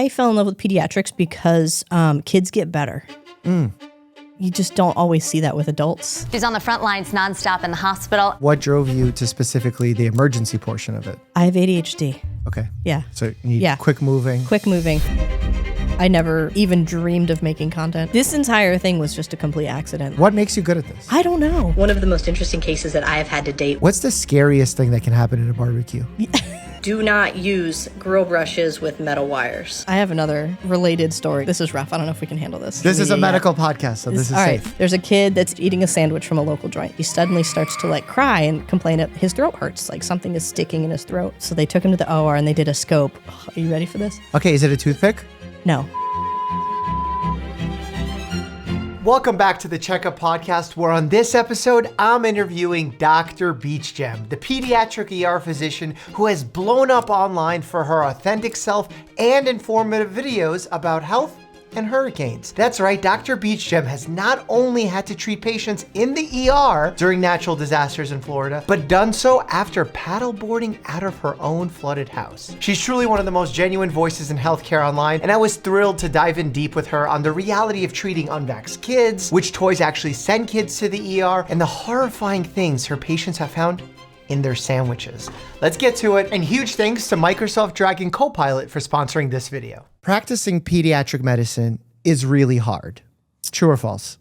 I fell in love with pediatrics because kids get better. You just don't always see that with adults. She's on the front lines nonstop in the hospital. What drove you to specifically the emergency portion of it? I have ADHD. Okay. Yeah. So you need quick moving. Quick moving. I never even dreamed of making content. This entire thing was just a complete accident. What makes you good at this? I don't know. One of the most interesting cases that I have had to date. What's the scariest thing that can happen at a barbecue? Do not use grill brushes with metal wires. I have another related story. This is rough. I don't know if we can handle this. This is a medical podcast, so this is all safe. Right. There's a kid that's eating a sandwich from a local joint. He suddenly starts to cry and complain that his throat hurts, like something is sticking in his throat. So they took him to the OR and they did a scope. Are you ready for this? Okay, is it a toothpick? No. Welcome back to the Checkup podcast, where on this episode, I'm interviewing Dr. Beachgem, the pediatric ER physician who has blown up online for her authentic self and informative videos about health and hurricanes. That's right, Dr. Beachgem has not only had to treat patients in the ER during natural disasters in Florida, but done so after paddleboarding out of her own flooded house. She's truly one of the most genuine voices in healthcare online, and I was thrilled to dive in deep with her on the reality of treating unvaxxed kids, which toys actually send kids to the ER, and the horrifying things her patients have found in their sandwiches. Let's get to it, and huge thanks to Microsoft Dragon Copilot for sponsoring this video. Practicing pediatric medicine is really hard. True or false?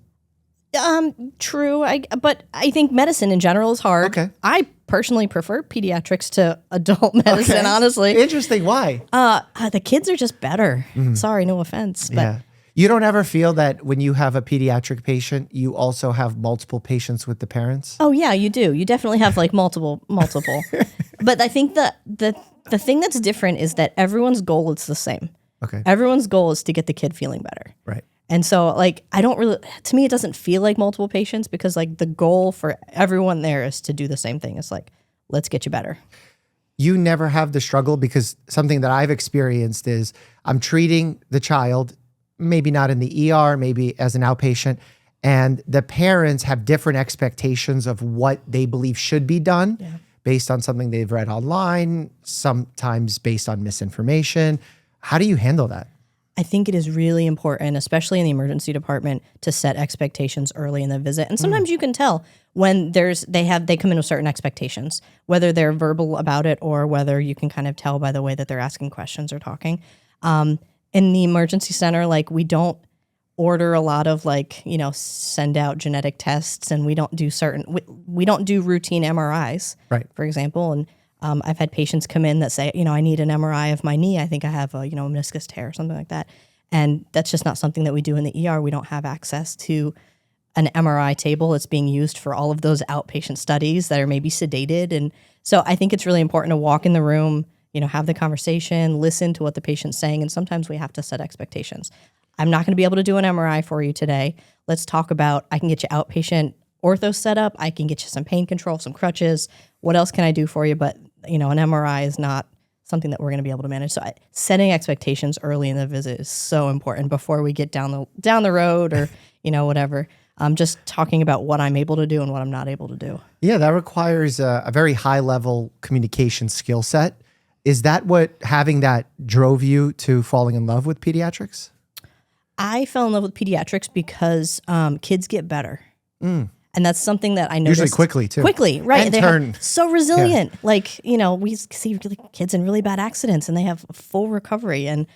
True. But I think medicine in general is hard. Okay. I personally prefer pediatrics to adult medicine, honestly. Interesting. Why? The kids are just better. Sorry, no offense. But Yeah. You don't ever feel that when you have a pediatric patient, you also have multiple patients with the parents? Oh yeah, you do. You definitely have multiple. But I think the thing that's different is that everyone's goal is the same. Okay. Everyone's goal is to get the kid feeling better. Right. And so I don't really, to me, it doesn't feel like multiple patients because the goal for everyone there is to do the same thing. It's let's get you better. You never have the struggle, because something that I've experienced is I'm treating the child, maybe not in the ER, maybe as an outpatient, and the parents have different expectations of what they believe should be done based on something they've read online, sometimes based on misinformation. How do you handle that? I think it is really important, especially in the emergency department, to set expectations early in the visit. And sometimes you can tell when they come in with certain expectations, whether they're verbal about it or whether you can kind of tell by the way that they're asking questions or talking. In the emergency center, we don't order a lot of send out genetic tests, and we don't do we don't do routine MRIs, right? For example. And I've had patients come in that say, I need an MRI of my knee. I think I have a meniscus tear or something like that. And that's just not something that we do in the ER. We don't have access to an MRI table that's being used for all of those outpatient studies that are maybe sedated. And so I think it's really important to walk in the room, have the conversation, listen to what the patient's saying. And sometimes we have to set expectations. I'm not going to be able to do an MRI for you today. Let's talk about, I can get you outpatient ortho set up. I can get you some pain control, some crutches. What else can I do for you? But, an MRI is not something that we're going to be able to manage. So setting expectations early in the visit is so important before we get down the road or, whatever. Just talking about what I'm able to do and what I'm not able to do. Yeah, that requires a very high level communication skill set. Is that what having that drove you to falling in love with pediatrics? I fell in love with pediatrics because kids get better. And that's something that I noticed. Usually quickly, too. Quickly, right. And They're so resilient. Yeah. We see kids in really bad accidents and they have full recovery. And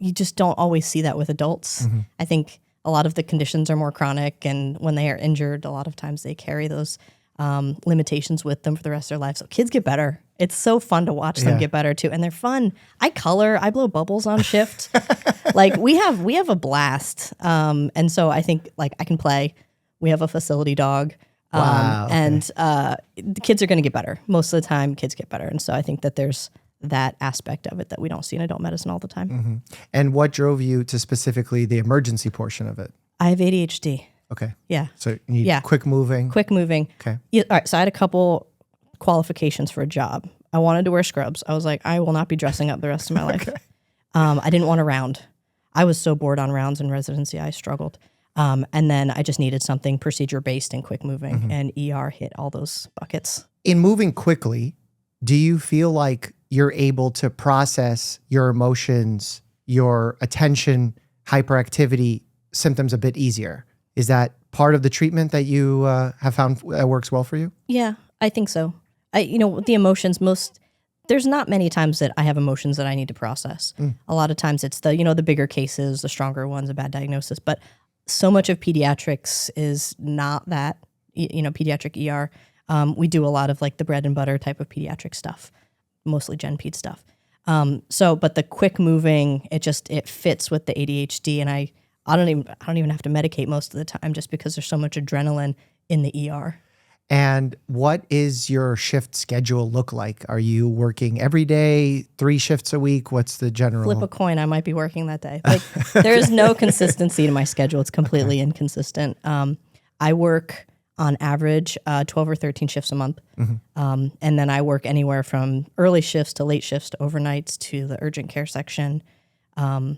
you just don't always see that with adults. I think a lot of the conditions are more chronic. And when they are injured, a lot of times they carry those limitations with them for the rest of their life. So kids get better. It's so fun to watch them get better, too. And they're fun. I color. I blow bubbles on shift. We have a blast. And so I think I can play. We have a facility dog. Wow, okay. And the kids are going to get better. Most of the time, kids get better. And so I think that there's that aspect of it that we don't see in adult medicine all the time. And what drove you to specifically the emergency portion of it? I have ADHD. Okay. Yeah. So you need quick moving. Quick moving. Okay. Yeah, all right. So I had a couple qualifications for a job. I wanted to wear scrubs. I was like, I will not be dressing up the rest of my life. I didn't want to round. I was so bored on rounds in residency. I struggled. And then I just needed something procedure-based and quick moving, and ER hit all those buckets. In moving quickly, do you feel like you're able to process your emotions, your attention hyperactivity symptoms a bit easier. Is that part of the treatment that you have found that works well for you? Yeah, I think so. The emotions, there's not many times that I have emotions that I need to process. A lot of times it's the bigger cases, the stronger ones, a bad diagnosis. But so much of pediatrics is not that, pediatric ER. We do a lot of like the bread and butter type of pediatric stuff, mostly gen ped stuff. But the quick moving, it fits with the ADHD, and I don't even have to medicate most of the time just because there's so much adrenaline in the ER. And what is your shift schedule look like? Are you working every day, 3 shifts a week? What's the general? Flip a coin, I might be working that day. Like there is no consistency to my schedule. It's completely inconsistent. I work on average 12 or 13 shifts a month. And then I work anywhere from early shifts to late shifts to overnights to the urgent care section. And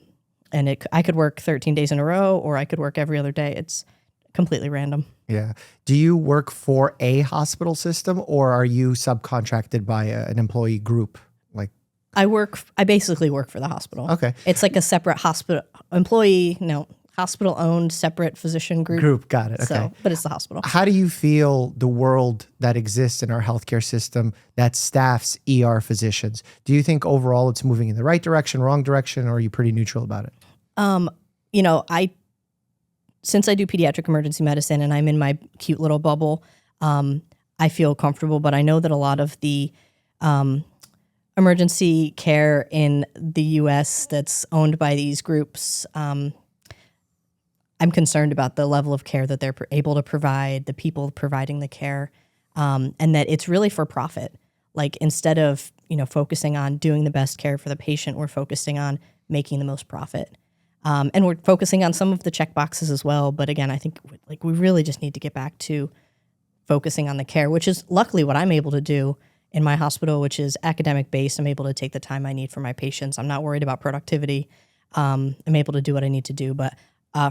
I could work 13 days in a row, or I could work every other day. It's completely random. Yeah. Do you work for a hospital system, or are you subcontracted by an employee group? Like I basically work for the hospital. Okay. It's like a separate hospital-owned separate physician group. Got it. Okay. So, but it's the hospital. How do you feel the world that exists in our healthcare system that staffs ER physicians? Do you think overall it's moving in the right direction, wrong direction, or are you pretty neutral about it? Since I do pediatric emergency medicine and I'm in my cute little bubble, I feel comfortable, but I know that a lot of the emergency care in the U.S. that's owned by these groups, I'm concerned about the level of care that they're able to provide, the people providing the care, and that it's really for profit. Like instead of, focusing on doing the best care for the patient, we're focusing on making the most profit. And we're focusing on some of the check boxes as well. But again, I think we really just need to get back to focusing on the care, which is luckily what I'm able to do in my hospital, which is academic based. I'm able to take the time I need for my patients. I'm not worried about productivity. I'm able to do what I need to do. But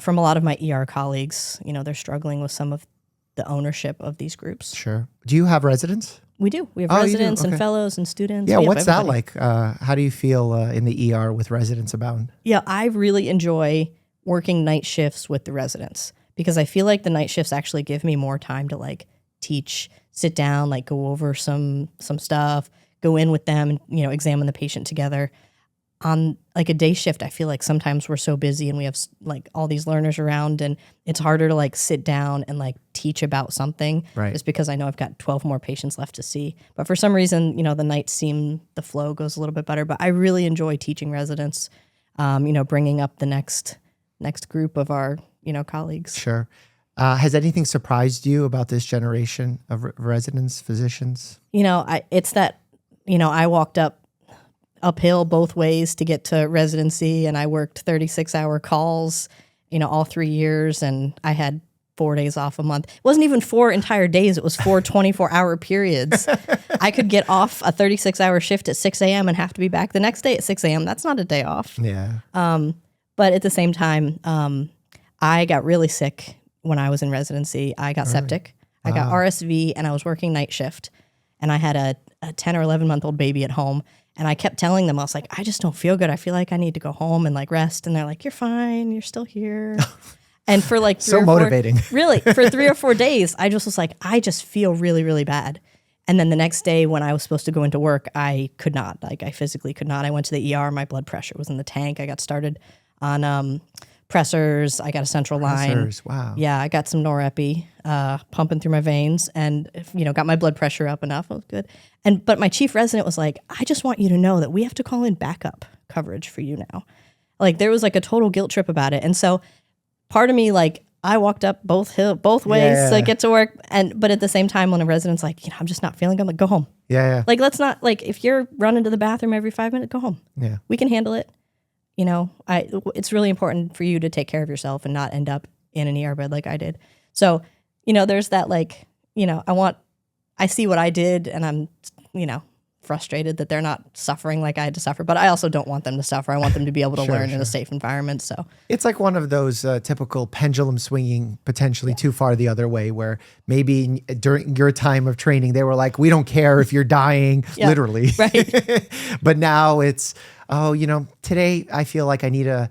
from a lot of my ER colleagues, they're struggling with some of the ownership of these groups. Sure. Do you have residents? We do. We have residents and fellows and students. Yeah, what's that like? How do you feel in the ER with residents abound? Yeah, I really enjoy working night shifts with the residents because I feel like the night shifts actually give me more time to like teach, sit down, like go over some stuff, go in with them and, examine the patient together. On like a day shift, I feel like sometimes we're so busy and we have like all these learners around and it's harder to like sit down and like teach about something just because I know I've got 12 more patients left to see. But for some reason, the nights the flow goes a little bit better, but I really enjoy teaching residents, bringing up the next group of our, colleagues. Sure. Has anything surprised you about this generation of residents, physicians? It's that, I walked uphill both ways to get to residency, and I worked 36-hour calls, all 3 years, and I had 4 days off a month. It wasn't even 4 entire days. It was 4 24-hour periods. I could get off a 36-hour shift at 6 a.m. and have to be back the next day at 6 a.m. That's not a day off. Yeah. But at the same time, I got really sick when I was in residency. I got septic. I got RSV, and I was working night shift, and I had a 10 or 11-month-old baby at home. And I kept telling them, I was like, I just don't feel good. I feel like I need to go home and like rest. And they're like, you're fine. You're still here. And for like so motivating. Really, for 3 or 4 days, I just was like, I just feel really, really bad. And then the next day when I was supposed to go into work, I could not. Like I physically could not. I went to the ER. My blood pressure was in the tank. I got started on pressors. I got a central line. Wow. Yeah, I got some norepi pumping through my veins, and got my blood pressure up enough. It was good. But my chief resident was like, I just want you to know that we have to call in backup coverage for you now. Like there was like a total guilt trip about it, and so part of me like I walked up both ways to get to work, but at the same time when a resident's like, I'm just not feeling good, I'm like, go home. Yeah. Like let's not like if you're running to the bathroom every 5 minutes, go home. Yeah, we can handle it. It's really important for you to take care of yourself and not end up in an ER bed like I did. So, there's that like, I see what I did and I'm, frustrated that they're not suffering like I had to suffer, but I also don't want them to suffer. I want them to be able to learn in a safe environment. So it's like one of those typical pendulum swinging potentially too far the other way, where maybe during your time of training, they were like, we don't care if you're dying, literally. Right. But now it's, oh, today I feel like I need a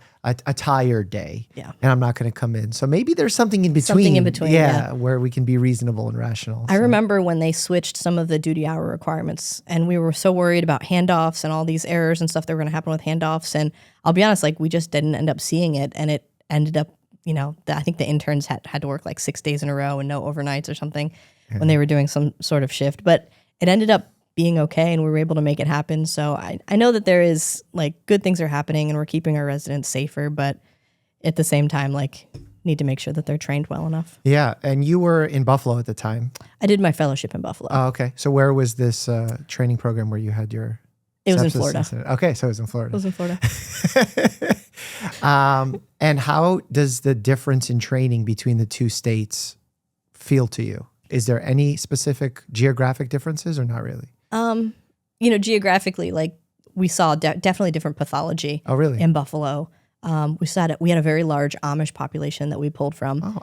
tired day, and I'm not going to come in. So maybe there's something in between. Something in between, where we can be reasonable and rational. I remember when they switched some of the duty hour requirements, and we were so worried about handoffs and all these errors and stuff that were going to happen with handoffs. And I'll be honest, like we just didn't end up seeing it, and it ended up, I think the interns had to work like 6 days in a row and no overnights or something when they were doing some sort of shift. But it ended up being okay, and we were able to make it happen. So I know that there is like good things are happening, and we're keeping our residents safer, but at the same time, like need to make sure that they're trained well enough. Yeah. And you were in Buffalo at the time. I did my fellowship in Buffalo. Oh, okay. So where was this training program where you had your... It was in Florida. Incident? Okay. So it was in Florida. It was in Florida. And how does the difference in training between the two states feel to you? Is there any specific geographic differences or not really? Geographically, like we saw definitely different pathology. Oh, really? In Buffalo. We had a very large Amish population that we pulled from.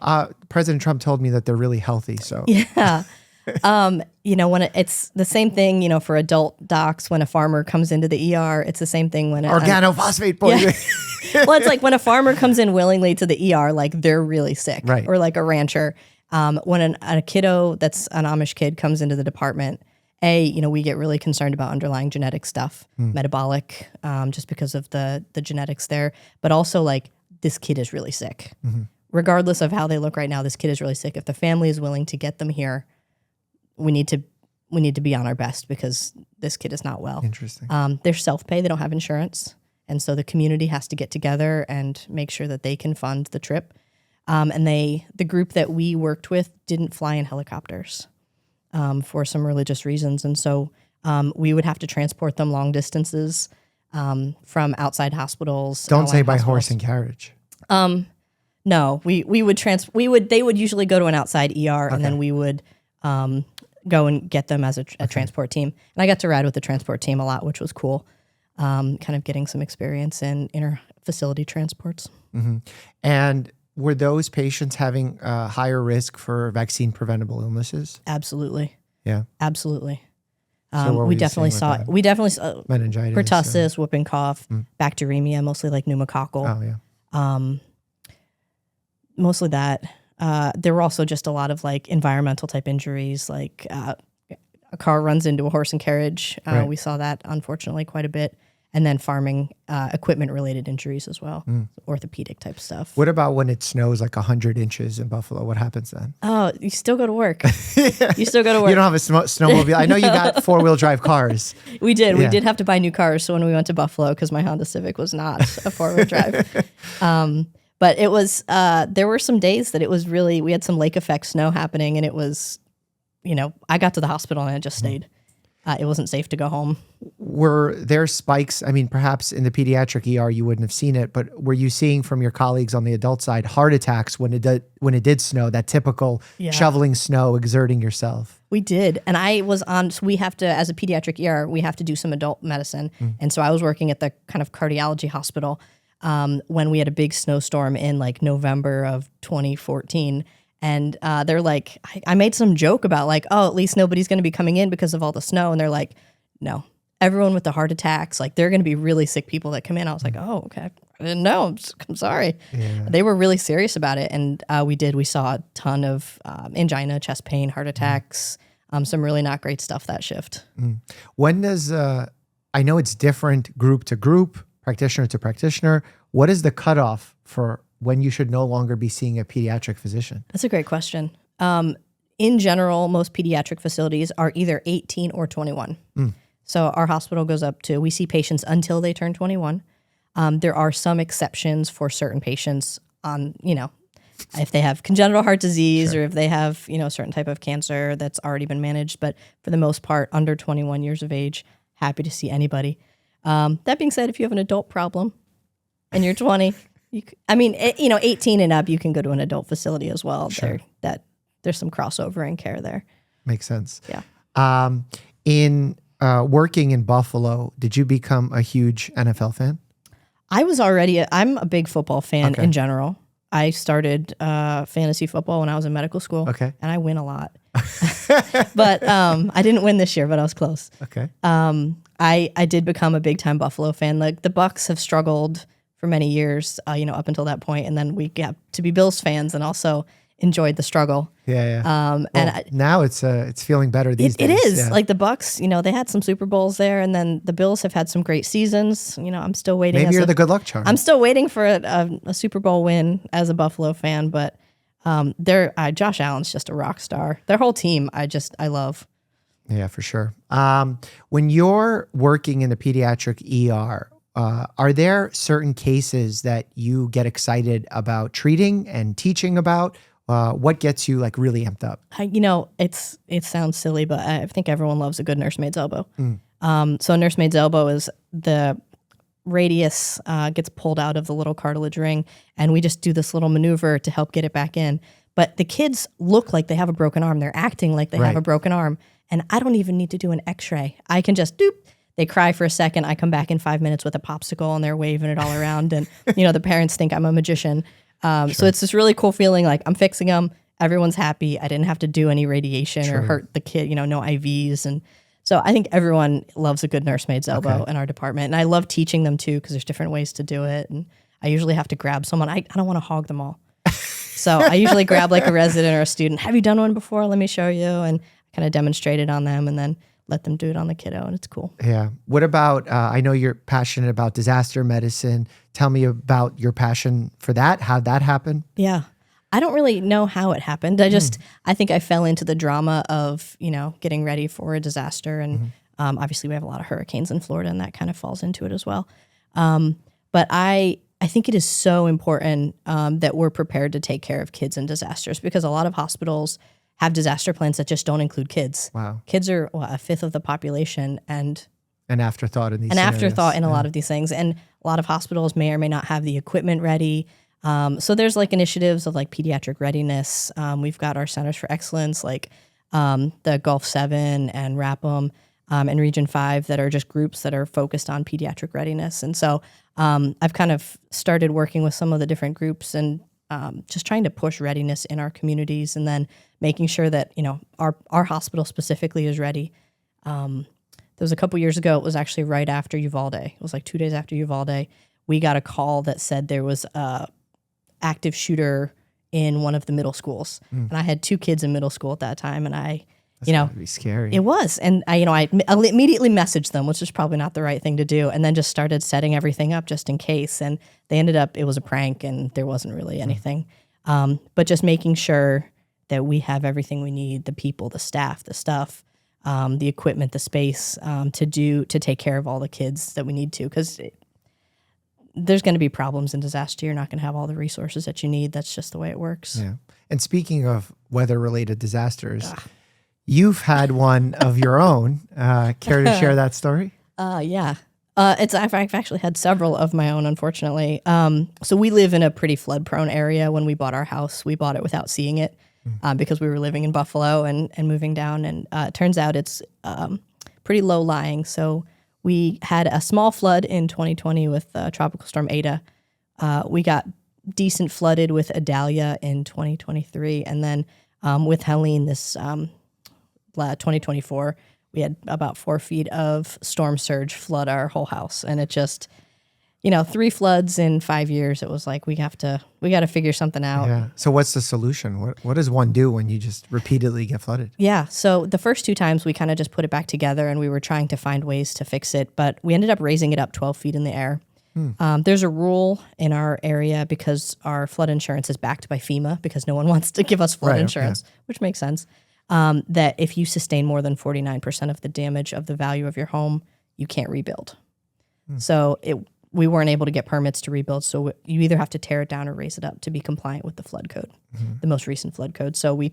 President Trump told me that they're really healthy. So yeah. When it's the same thing, for adult docs, when a farmer comes into the ER, it's the same thing when organophosphate poisoning. Yeah. Well, it's like when a farmer comes in willingly to the ER, like they're really sick, right? Or like a rancher. When a kiddo that's an Amish kid comes into the department, we get really concerned about underlying genetic stuff, metabolic, just because of the genetics there. But also, like, this kid is really sick. Mm-hmm. Regardless of how they look right now, this kid is really sick. If the family is willing to get them here, we need to be on our best because this kid is not well. Interesting. They're self-pay. They don't have insurance. And so the community has to get together and make sure that they can fund the trip. And the group that we worked with didn't fly in helicopters. For some religious reasons. And so we would have to transport them long distances from outside hospitals. Don't say by horse and carriage. No, they would usually go to an outside ER, okay. And then we would go and get them as a transport team. And I got to ride with the transport team a lot, which was cool. Kind of getting some experience in inter-facility transports. Mm-hmm. And were those patients having higher risk for vaccine-preventable illnesses? Absolutely. Yeah. Absolutely. We definitely saw meningitis, pertussis, whooping cough, bacteremia, mostly like pneumococcal. Oh, yeah. Mostly that. There were also just a lot of like environmental type injuries, like a car runs into a horse and carriage. Right. We saw that, unfortunately, quite a bit. And then farming equipment-related injuries as well, orthopedic type stuff. What about when it snows like 100 inches in Buffalo? What happens then? Oh, you still go to work. You still go to work. You don't have a snowmobile. I know you got four-wheel drive cars. We did. Yeah. We did have to buy new cars. So when we went to Buffalo, because my Honda Civic was not a four-wheel drive. But it was, there were some days that it was really, we had some lake effect snow happening, and it was, I got to the hospital and it just stayed. It wasn't safe to go home. Were there spikes? I mean, perhaps in the pediatric ER you wouldn't have seen it, but were you seeing from your colleagues on the adult side heart attacks when it did snow? That typical shoveling snow, exerting yourself. We did, and I was on. So we have to, as a pediatric ER, we have to do some adult medicine, and so I was working at the kind of cardiology hospital when we had a big snowstorm in like November of 2014. And they're like, I made some joke about like, oh, at least nobody's going to be coming in because of all the snow. And they're like, no, everyone with the heart attacks, like they're going to be really sick people that come in. I was like, oh, okay. I didn't know. I'm sorry. Yeah. They were really serious about it. And we saw a ton of angina, chest pain, heart attacks, some really not great stuff that shift. When does, I know it's different group to group, practitioner to practitioner. What is the cutoff for when you should no longer be seeing a pediatric physician? That's a great question. In general, most pediatric facilities are either 18 or 21. So our hospital goes up to, we see patients until they turn 21. There are some exceptions for certain patients on, if they have congenital heart disease or if they have, a certain type of cancer that's already been managed. But for the most part, under 21 years of age, happy to see anybody. That being said, if you have an adult problem and you're 20, 18 and up, you can go to an adult facility as well. Sure. There's some crossover in care there. Makes sense. Yeah. In working in Buffalo, did you become a huge NFL fan? I'm a big football fan in general. I started fantasy football when I was in medical school. Okay. And I win a lot. But I didn't win this year, but I was close. Okay. I did become a big time Buffalo fan. Like the Bucks have struggled for many years, up until that point, and then we got to be Bills fans and also enjoyed the struggle. Now it's feeling better these days. It is like the Bucks. They had some Super Bowls there, and then the Bills have had some great seasons. I'm still waiting. Maybe you're the good luck charm. I'm still waiting for a Super Bowl win as a Buffalo fan, but Josh Allen's just a rock star. Their whole team, I love. Yeah, for sure. When you're working in the pediatric ER, are there certain cases that you get excited about treating and teaching about? What gets you like really amped up? It sounds silly, but I think everyone loves a good nursemaid's elbow. So a nursemaid's elbow is the radius gets pulled out of the little cartilage ring, and we just do this little maneuver to help get it back in. But the kids look like they have a broken arm. They're acting like they have a broken arm. And I don't even need to do an x-ray. I can just doop. They cry for a second. I come back in 5 minutes with a popsicle and they're waving it all around. And, the parents think I'm a magician. So it's this really cool feeling like I'm fixing them. Everyone's happy. I didn't have to do any radiation or hurt the kid, no IVs. And so I think everyone loves a good nursemaid's elbow in our department. And I love teaching them too, because there's different ways to do it. And I usually have to grab someone. I don't want to hog them all. So I usually grab like a resident or a student. Have you done one before? Let me show you. And kind of demonstrate it on them and then let them do it on the kiddo, and it's cool. Yeah. What about, I know you're passionate about disaster medicine. Tell me about your passion for that, how that happened. Yeah. I don't really know how it happened. I think I fell into the drama of, getting ready for a disaster. And obviously we have a lot of hurricanes in Florida, and that kind of falls into it as well. But I think it is so important that we're prepared to take care of kids in disasters, because a lot of hospitals have disaster plans that just don't include kids. Wow. Kids are a fifth of the population, and an afterthought in these afterthought in a lot of these things. And a lot of hospitals may or may not have the equipment ready. So there's like initiatives of like pediatric readiness. We've got our centers for excellence, like the Gulf 7 and RAPM and Region 5, that are just groups that are focused on pediatric readiness. And so I've kind of started working with some of the different groups and just trying to push readiness in our communities, and then making sure that, our hospital specifically is ready. There was a couple years ago, it was actually right after Uvalde. It was like 2 days after Uvalde. We got a call that said there was a active shooter in one of the middle schools. And I had 2 kids in middle school at that time, and That's gotta be scary. It was. And I immediately messaged them, which is probably not the right thing to do, and then just started setting everything up just in case. And they ended up, it was a prank and there wasn't really anything. But just making sure that we have everything we need, the people, the staff, the stuff, the equipment, the space, to take care of all the kids that we need to. Because there's going to be problems in disaster. You're not going to have all the resources that you need. That's just the way it works. Yeah. And speaking of weather-related disasters, you've had one of your own. Care to share that story? Yeah. I've actually had several of my own, unfortunately. So we live in a pretty flood-prone area. When we bought our house, we bought it without seeing it because we were living in Buffalo and moving down. And it turns out it's pretty low-lying. So we had a small flood in 2020 with Tropical Storm Ada. We got decent flooded with Idalia in 2023. And then with Helene this 2024, we had about 4 feet of storm surge flood our whole house. And it just, 3 floods in 5 years. It was like, we got to figure something out. Yeah. So what's the solution? What does one do when you just repeatedly get flooded? Yeah. So the first 2 times we kind of just put it back together, and we were trying to find ways to fix it, but we ended up raising it up 12 feet in the air. There's a rule in our area, because our flood insurance is backed by FEMA, because no one wants to give us flood insurance, which makes sense. That if you sustain more than 49% of the damage of the value of your home, you can't rebuild. So we weren't able to get permits to rebuild. So you either have to tear it down or raise it up to be compliant with the flood code, the most recent flood code. So we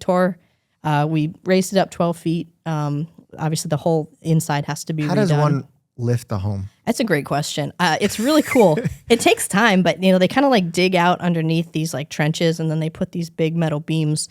raised it up 12 feet. Obviously the whole inside has to be redone. How does one lift the home? That's a great question. It's really cool. It takes time, but they kind of like dig out underneath these like trenches, and then they put these big metal beams,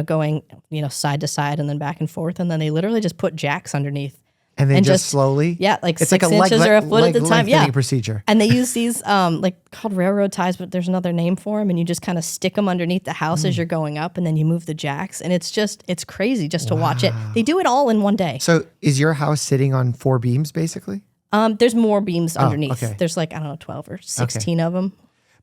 going, side to side and then back and forth. And then they literally just put jacks underneath. And then just slowly? Yeah, like it's 6 like a inches or a foot at the time. Yeah. procedure. And they use these like called railroad ties, but there's another name for them. And you just kind of stick them underneath the house as you're going up, and then you move the jacks. And it's crazy just to watch it. They do it all in one day. So is your house sitting on 4 beams basically? There's more beams underneath. Okay. There's like, I don't know, 12 or 16 of them.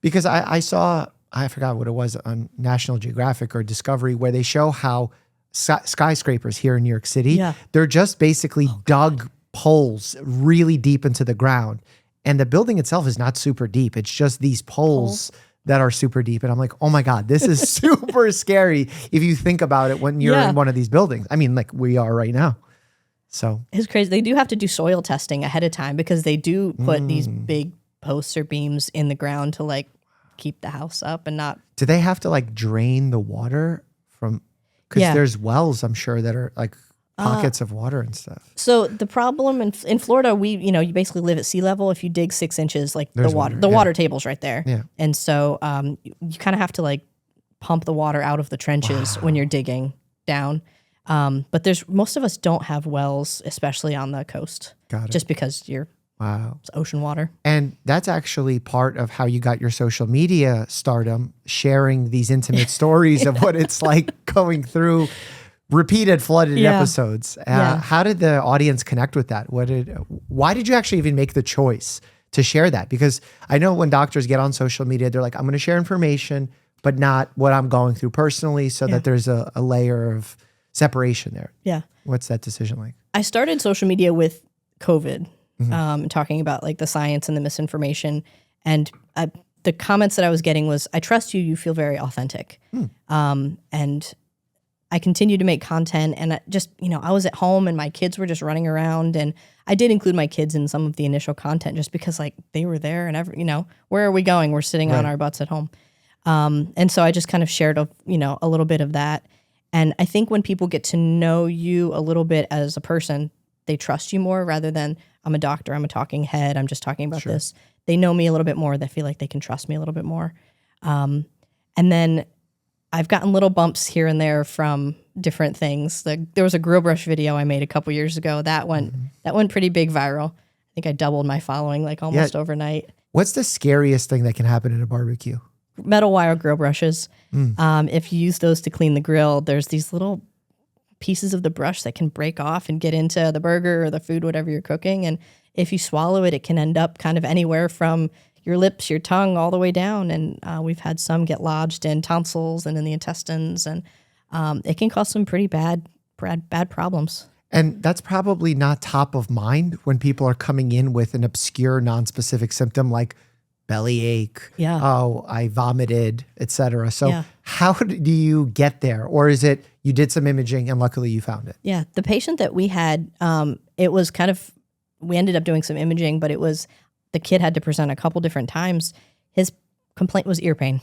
Because I saw, I forgot what it was on National Geographic or Discovery, where they show how skyscrapers here in New York City, they're just basically dug poles really deep into the ground. And the building itself is not super deep. It's just these poles that are super deep. And I'm like, oh my God, this is super scary if you think about it when you're in one of these buildings. I mean, like we are right now. So it's crazy. They do have to do soil testing ahead of time because they do put these big posts or beams in the ground to like keep the house up and not. Do they have to like drain the water from, because there's wells, I'm sure, that are like pockets of water and stuff. So the problem in Florida, you basically live at sea level. If you dig 6 inches, like there's the water table's right there. Yeah. And so you kind of have to like pump the water out of the trenches when you're digging down. But most of us don't have wells, especially on the coast. Got it. Just because it's ocean water. And that's actually part of how you got your social media stardom, sharing these intimate stories of what it's like going through repeated flooded episodes. How did the audience connect with that? Why did you actually even make the choice to share that? Because I know when doctors get on social media, they're like, I'm going to share information, but not what I'm going through personally, so that there's a layer of separation there. Yeah. What's that decision like? I started social media with COVID, talking about like the science and the misinformation. And the comments that I was getting was, I trust you, you feel very authentic. And I continued to make content, and I was at home and my kids were just running around, and I did include my kids in some of the initial content just because like they were there and where are we going? We're sitting on our butts at home. And so I just kind of shared a little bit of that. And I think when people get to know you a little bit as a person, they trust you more rather than I'm a doctor, I'm a talking head, I'm just talking about this. They know me a little bit more. They feel like they can trust me a little bit more. And then I've gotten little bumps here and there from different things. There was a grill brush video I made a couple years ago. That went pretty big viral. I think I doubled my following like almost overnight. What's the scariest thing that can happen in a barbecue? Metal wire grill brushes. If you use those to clean the grill, there's these little pieces of the brush that can break off and get into the burger or the food, whatever you're cooking. And if you swallow it, it can end up kind of anywhere from your lips, your tongue, all the way down. And we've had some get lodged in tonsils and in the intestines. And it can cause some pretty bad problems. And that's probably not top of mind when people are coming in with an obscure, non-specific symptom like belly ache. Yeah. Oh, I vomited, etc. So how do you get there? Or is it you did some imaging and luckily you found it? Yeah. The patient that we had, it was we ended up doing some imaging, but it was, the kid had to present a couple different times. His complaint was ear pain.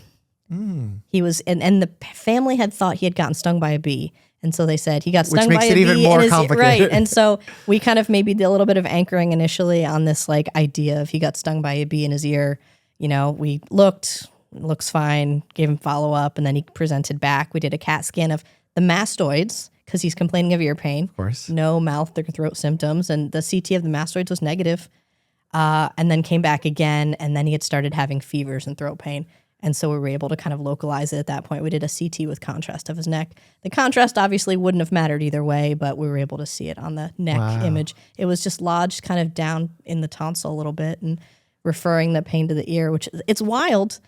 He was, and the family had thought he had gotten stung by a bee. And so they said he got stung by a bee. Which makes it even more complicated. Right. And so we kind of maybe did a little bit of anchoring initially on this like idea of he got stung by a bee in his ear. We looked, looks fine, gave him follow-up, and then he presented back. We did a CAT scan of the mastoids because he's complaining of ear pain. Of course. No mouth or throat symptoms. And the CT of the mastoids was negative. And then came back again, and then he had started having fevers and throat pain. And so we were able to kind of localize it at that point. We did a CT with contrast of his neck. The contrast obviously wouldn't have mattered either way, but we were able to see it on the neck image. It was just lodged kind of down in the tonsil a little bit and referring the pain to the ear, which it's wild.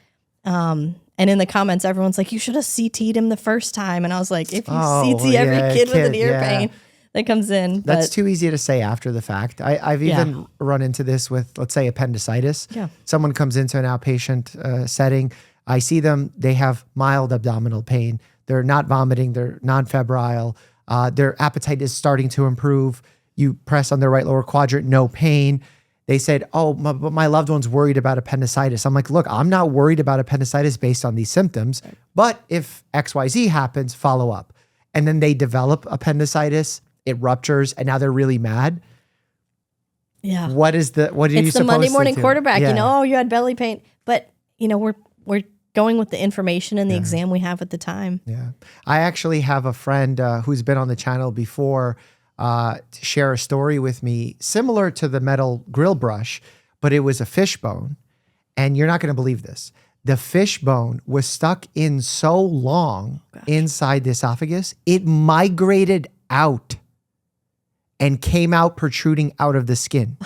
And in the comments, everyone's like, you should have CT'd him the first time. And I was like, if you CT every kid with an ear pain that comes in. That's too easy to say after the fact. I've even run into this with, let's say, appendicitis. Yeah. Someone comes into an outpatient setting. I see them. They have mild abdominal pain. They're not vomiting. They're non-febrile. Their appetite is starting to improve. You press on their right lower quadrant, no pain. They said, oh, but my loved one's worried about appendicitis. I'm like, look, I'm not worried about appendicitis based on these symptoms. But if XYZ happens, follow up. And then they develop appendicitis. It ruptures, and now they're really mad. Yeah. What are you supposed to do? It's the Monday morning quarterback. Oh, you had belly pain. But, we're going with the information and the exam we have at the time. Yeah. I actually have a friend who's been on the channel before. to share a story with me similar to the metal grill brush, but it was a fish bone. And you're not going to believe this. The fish bone was stuck in so long inside the esophagus, it migrated out and came out protruding out of the skin.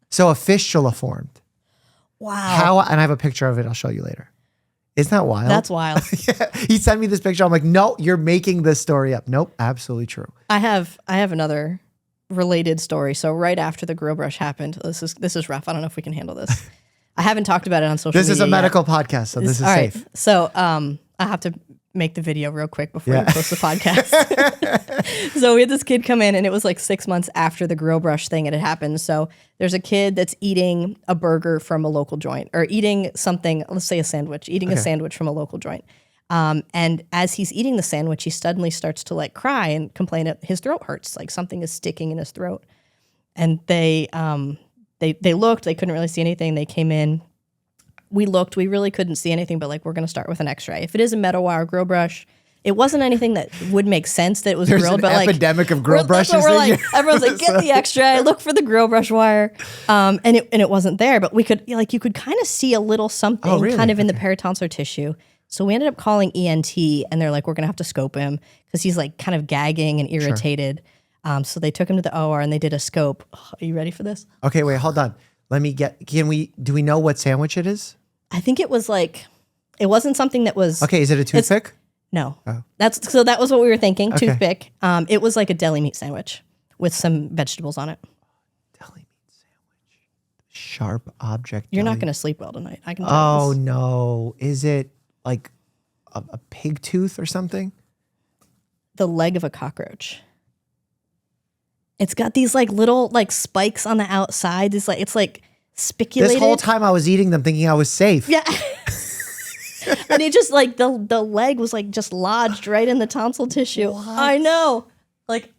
So a fistula formed. Wow. And I have a picture of it. I'll show you later. Isn't that wild? That's wild. Yeah. He sent me this picture. I'm like, no, you're making this story up. Nope, absolutely true. I have another related story. So right after the grill brush happened, this is rough. I don't know if we can handle this. I haven't talked about it on social media. This is a medical podcast, so this is safe. Right. So I have to make the video real quick before we post the podcast. So we had this kid come in, and it was like 6 months after the grill brush thing had happened. So there's a kid that's eating a burger from a local joint, or eating something, let's say a sandwich, a sandwich from a local joint. And as he's eating the sandwich, he suddenly starts to like cry and complain that his throat hurts, like something is sticking in his throat. And they looked, they couldn't really see anything. They came in. We looked, we really couldn't see anything, but like, we're going to start with an x-ray. If it is a metal wire grill brush, it wasn't anything that would make sense that it was grilled, but like epidemic of grill brushes. That's what we're like, everyone's like, get the x-ray, look for the grill brush wire. And it wasn't there, but we could, like, you could kind of see a little something kind of in the peritonsillar tissue. So we ended up calling ENT, and they're like, we're going to have to scope him because he's like kind of gagging and irritated. Sure. So they took him to the OR and they did a scope. Oh, are you ready for this? Okay, wait, hold on. Do we know what sandwich it is? I think it was like, it wasn't something that was. Okay, is it a toothpick? No. Oh. So that was what we were thinking, toothpick. It was like a deli meat sandwich with some vegetables on it. Deli meat sandwich. Sharp object. You're not going to sleep well tonight. I can tell you this. No. Is it like a pig tooth or something? The leg of a cockroach. It's got these like little like spikes on the outside. It's like spiculated. This whole time I was eating them thinking I was safe. Yeah. And it just like the leg was like just lodged right in the tonsil tissue. What? I know. Like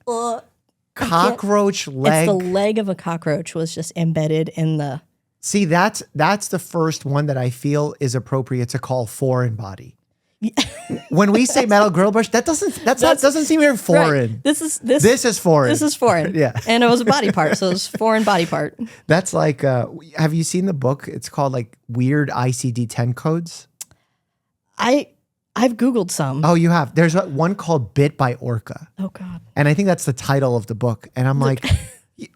cockroach leg. It's the leg of a cockroach was just embedded in the. See, that's the first one that I feel is appropriate to call foreign body. When we say metal grill brush, doesn't seem very foreign. Right. This is foreign. This is foreign. Yeah. And it was a body part, so it was foreign body part. That's like have you seen the book? It's called like Weird ICD-10 Codes. I've Googled some. Oh, you have? There's one called Bit by Orca. Oh God. And I think that's the title of the book. And I'm like,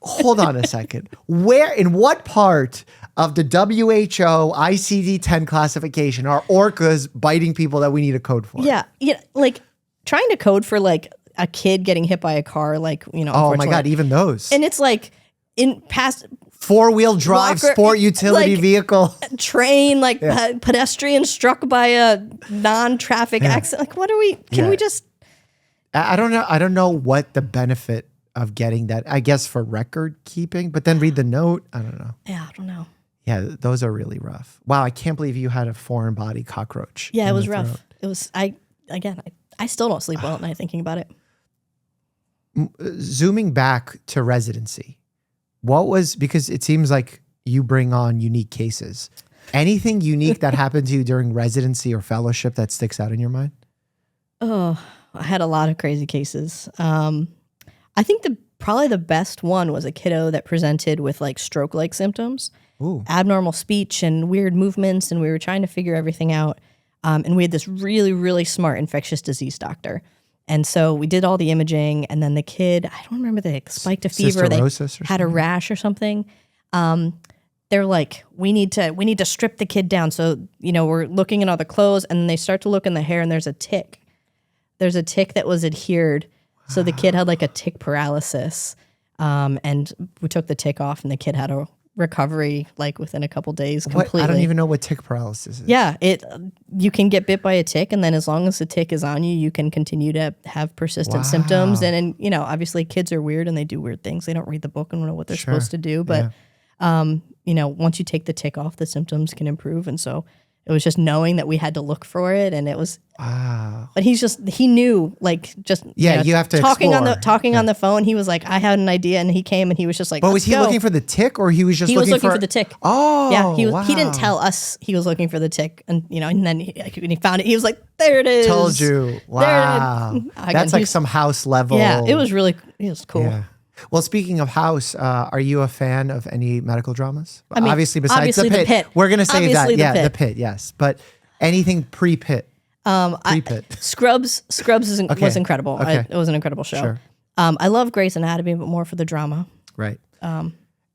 hold on a second. In what part of the WHO ICD-10 classification are orcas biting people that we need a code for? Yeah. Yeah. Like trying to code for like a kid getting hit by a car, like, you know. Oh my God, even those. And it's like in past. 4-wheel drive sport utility vehicle. Train, like pedestrian struck by a non-traffic accident. Like, what are we, can we just. I don't know. I don't know what the benefit of getting that, I guess for record keeping, but then read the note. I don't know. Yeah, I don't know. Yeah, those are really rough. Wow, I can't believe you had a foreign body cockroach. Yeah, it was rough. It was, I still don't sleep well at night thinking about it. Zooming back to residency, because it seems like you bring on unique cases. Anything unique that happened to you during residency or fellowship that sticks out in your mind? Oh, I had a lot of crazy cases. I think probably the best one was a kiddo that presented with like stroke-like symptoms, abnormal speech and weird movements, and we were trying to figure everything out. And we had this really, really smart infectious disease doctor. And so we did all the imaging, and then the kid, I don't remember, they spiked a fever. They had a rash or something. They're like, we need to strip the kid down. So, you know, we're looking at all the clothes, and they start to look in the hair, and there's a tick. There's a tick that was adhered. So the kid had like a tick paralysis. And we took the tick off, and the kid had a recovery like within a couple days completely. I don't even know what tick paralysis is. Yeah, you can get bit by a tick, and then as long as the tick is on you, you can continue to have persistent symptoms. And you know, obviously kids are weird and they do weird things. They don't read the book and know what they're supposed to do. But you know, once you take the tick off, the symptoms can improve. And so It was just knowing that we had to look for it, and it was. Wow. But he knew, like, just you have to talking explore. on the phone. He was like, I had an idea, and he came and he was just like, But was he looking for the tick, or he was just looking for the tick? Oh, yeah. He wow. didn't tell us he was looking for the tick, and and then when he found it, he was like, there it is. Told you. Wow. That's like some house level. Yeah, it was cool. Yeah. Well, speaking of house, are you a fan of any medical dramas? I mean, obviously, besides the Pitt. We're going to say that. Yeah, the Pitt, yes. But anything pre-Pitt? Pre-Pitt. Scrubs was incredible. Okay. It was an incredible show. Sure. I love Grey's Anatomy, but more for the drama. Right.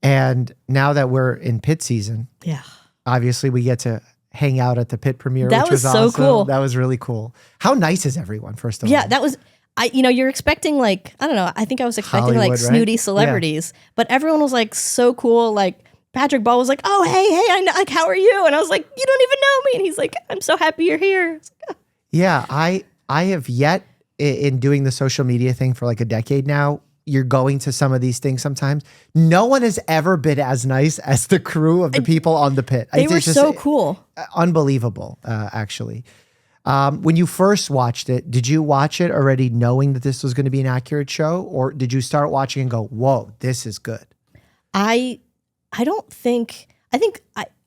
And now that we're in Pitt season, obviously we get to hang out at the Pitt premiere, which was so awesome. cool. That was really cool. How nice is everyone, first of all? Yeah, that was... you're expecting like, I don't know, I think I was expecting Hollywood, like snooty right? celebrities, but everyone was like so cool. Like Patrick Ball was like, oh, hey, like, how are you? And I was like, you don't even know me. And he's like, I'm so happy you're here. Yeah, I have yet, in doing the social media thing for like a decade now, you're going to some of these things sometimes. No one has ever been as nice as the crew of the people on the Pitt. They were so cool. Unbelievable, actually. When you first watched it, did you watch it already knowing that this was going to be an accurate show? Or did you start watching and go, whoa, this is good? I think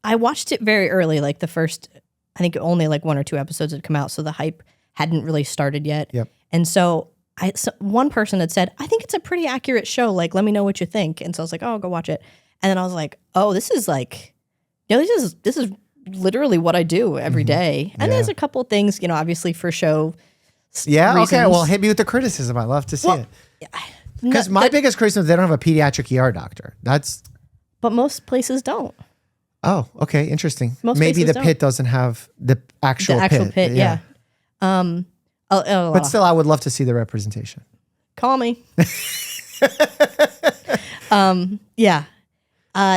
I watched it very early, like the first, I think only like 1 or 2 episodes had come out. So the hype hadn't really started yet. Yep. And so one person had said, I think it's a pretty accurate show. Like, let me know what you think. And so I was like, oh, I'll go watch it. And then I was like, oh, this is like, this is literally what I do every day. And there's a couple things, obviously for show reasons. Okay. Well, hit me with the criticism. I love to see it. Because my biggest criticism is they don't have a pediatric ER doctor. But most places don't. Oh, okay. Interesting. Most Maybe the places Pitt doesn't have the actual Pitt. Yeah. But still, I would love to see the representation. Call me. Yeah.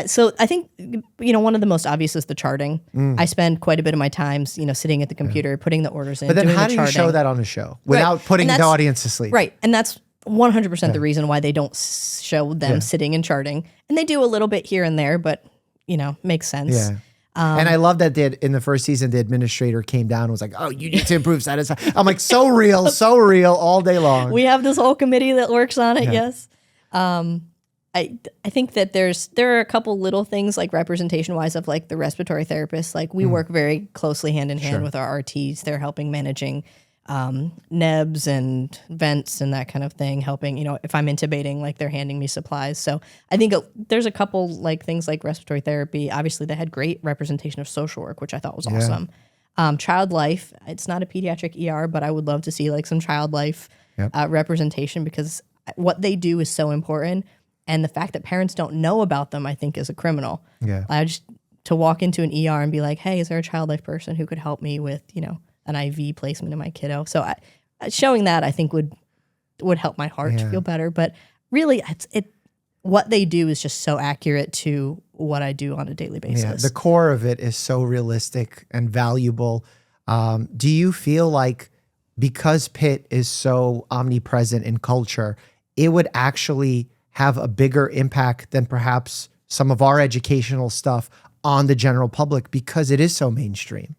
So I think, one of the most obvious is the charting. I spend quite a bit of my time, sitting at the computer, putting the orders in. But then doing how the do you show that on a show without putting the audience to sleep? Right. And that's 100% the reason why they don't show them sitting and charting. And they do a little bit here and there, but, makes sense. Yeah. And I love that in the first season, the administrator came down and was like, oh, you need to improve satisfaction. I'm like, so real all day long. We have this whole committee that works on it, yes. I think that there are a couple little things like representation wise of like the respiratory therapists. Like we work very closely hand in hand with our RTs. They're helping managing nebs and vents and that kind of thing, helping, if I'm intubating, like they're handing me supplies. So I think there's a couple like things like respiratory therapy. Obviously they had great representation of social work, which I thought was awesome. Child life, it's not a pediatric ER, but I would love to see like some child life representation because what they do is so important. And the fact that parents don't know about them, I think, is a criminal. Yeah. To walk into an ER and be like, hey, is there a child life person who could help me with, an IV placement in my kiddo? So showing that, I think, would help my heart feel better. But really, what they do is just so accurate to what I do on a daily basis. Yeah, the core of it is so realistic and valuable. Do you feel like because Pitt is so omnipresent in culture, it would actually have a bigger impact than perhaps some of our educational stuff on the general public because it is so mainstream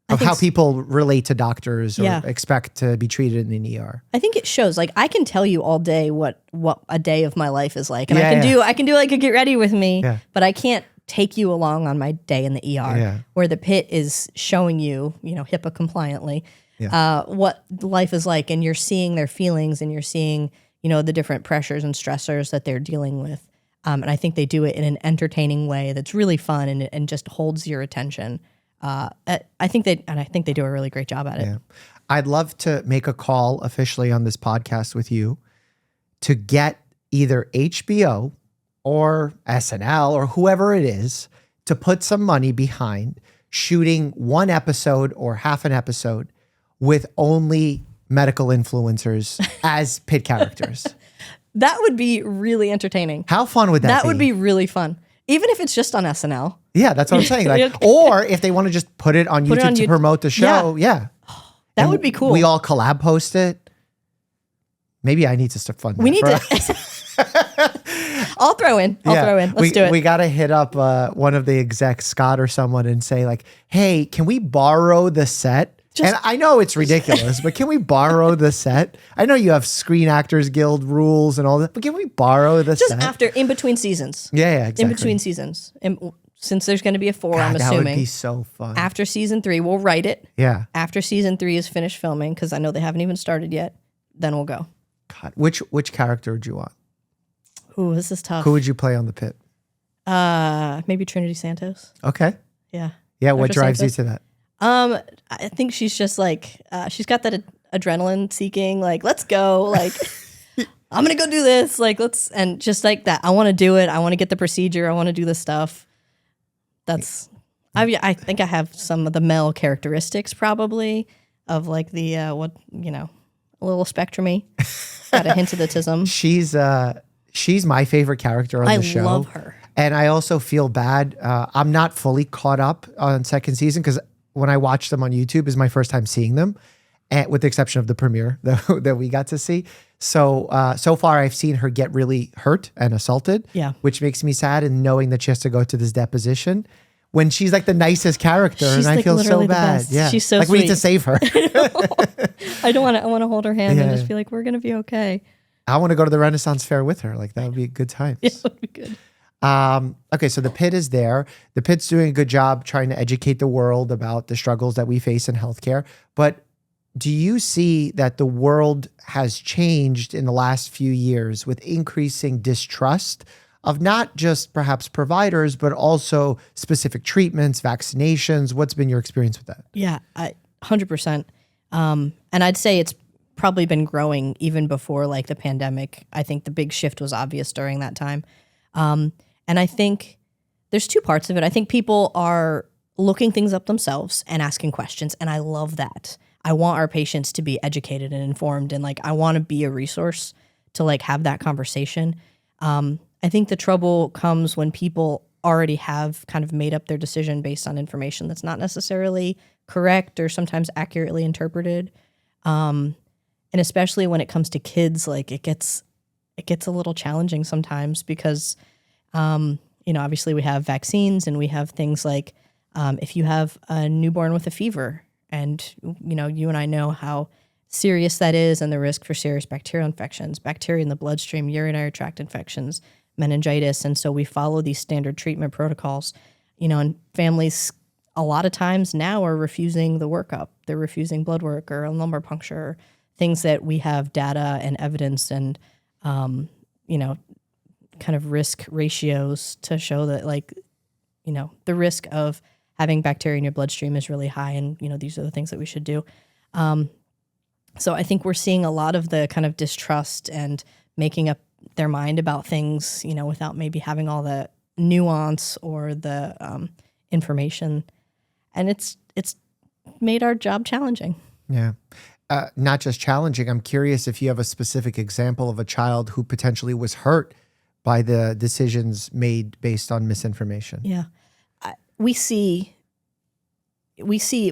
of how people relate to doctors or expect to be treated in an ER? I think it shows. Like I can tell you all day what a day of my life is like, and I can do like a get ready with me, but I can't take you along on my day in the ER where the Pitt is showing you, HIPAA compliantly, what life is like, and you're seeing their feelings and you're seeing the different pressures and stressors that they're dealing with. And I think they do it in an entertaining way that's really fun and just holds your attention. I think they do a really great job at it. Yeah. I'd love to make a call officially on this podcast with you to get either HBO or SNL or whoever it is to put some money behind shooting one episode or half an episode with only medical influencers as Pitt characters. That would be really entertaining. How fun would that be? That would be really fun. Even if it's just on SNL. Yeah, that's what I'm saying. Like, or if they want to just put it on YouTube to promote the show. Yeah. That would be cool. We all collab post it. Maybe I need to start funding. We need to. I'll throw in. Let's do it. We got to hit up one of the execs, Scott or someone, and say like, hey, can we borrow the set? And I know it's ridiculous, but can we borrow the set? I know you have Screen Actors Guild rules and all that, but can we borrow the set? Just in between seasons. Yeah, exactly. In between seasons. Since there's going to be a 4, I'm assuming. That would be so fun. After season 3, we'll write it. Yeah. After season 3 is finished filming, because I know they haven't even started yet, then we'll go. God, which character would you want? Ooh, this is tough. Who would you play on the Pit? Maybe Trinity Santos. Okay. Yeah. Yeah, what drives you to that? I think she's just like, she's got that adrenaline seeking, like, let's go, like, I'm going to go do this, like, and just like that. I want to do it. I want to get the procedure. I want to do the stuff. I think I have some of the male characteristics probably of like the, a little spectrum-y. Got a hint of the autism. She's my favorite character on the show. I love her. And I also feel bad. I'm not fully caught up on second season because when I watched them on YouTube is my first time seeing them, and with the exception of the premiere that we got to see. So far I've seen her get really hurt and assaulted, which makes me sad. And knowing that she has to go to this deposition when she's like the nicest character, and I feel so bad. Yeah, she's so like sweet. We need to save her. I want to hold her hand and just be like, we're gonna be okay. I want to go to the Renaissance Fair with her. Like that would be a good time. Yeah, it would be good. Okay, so the Pit is there. The Pit's doing a good job trying to educate the world about the struggles that we face in healthcare. But do you see that the world has changed in the last few years with increasing distrust of not just perhaps providers, but also specific treatments, vaccinations? What's been your experience with that? Yeah, 100%. And I'd say it's probably been growing even before like the pandemic. I think the big shift was obvious during that time. And I think there's 2 parts of it. I think people are looking things up themselves and asking questions. And I love that. I want our patients to be educated and informed. And like, I want to be a resource to like have that conversation. I think the trouble comes when people already have kind of made up their decision based on information that's not necessarily correct or sometimes accurately interpreted. And especially when it comes to kids, like it gets a little challenging sometimes because, obviously we have vaccines and we have things like if you have a newborn with a fever and, you and I know how serious that is and the risk for serious bacterial infections, bacteria in the bloodstream, urinary tract infections, meningitis. And so we follow these standard treatment protocols, and families a lot of times now are refusing the workup. They're refusing blood work or a lumbar puncture, things that we have data and evidence and, kind of risk ratios to show that the risk of having bacteria in your bloodstream is really high. And, these are the things that we should do. So I think we're seeing a lot of the kind of distrust and making up their mind about things, without maybe having all the nuance or the information. And it's made our job challenging. Yeah. Not just challenging. I'm curious if you have a specific example of a child who potentially was hurt by the decisions made based on misinformation. Yeah. We see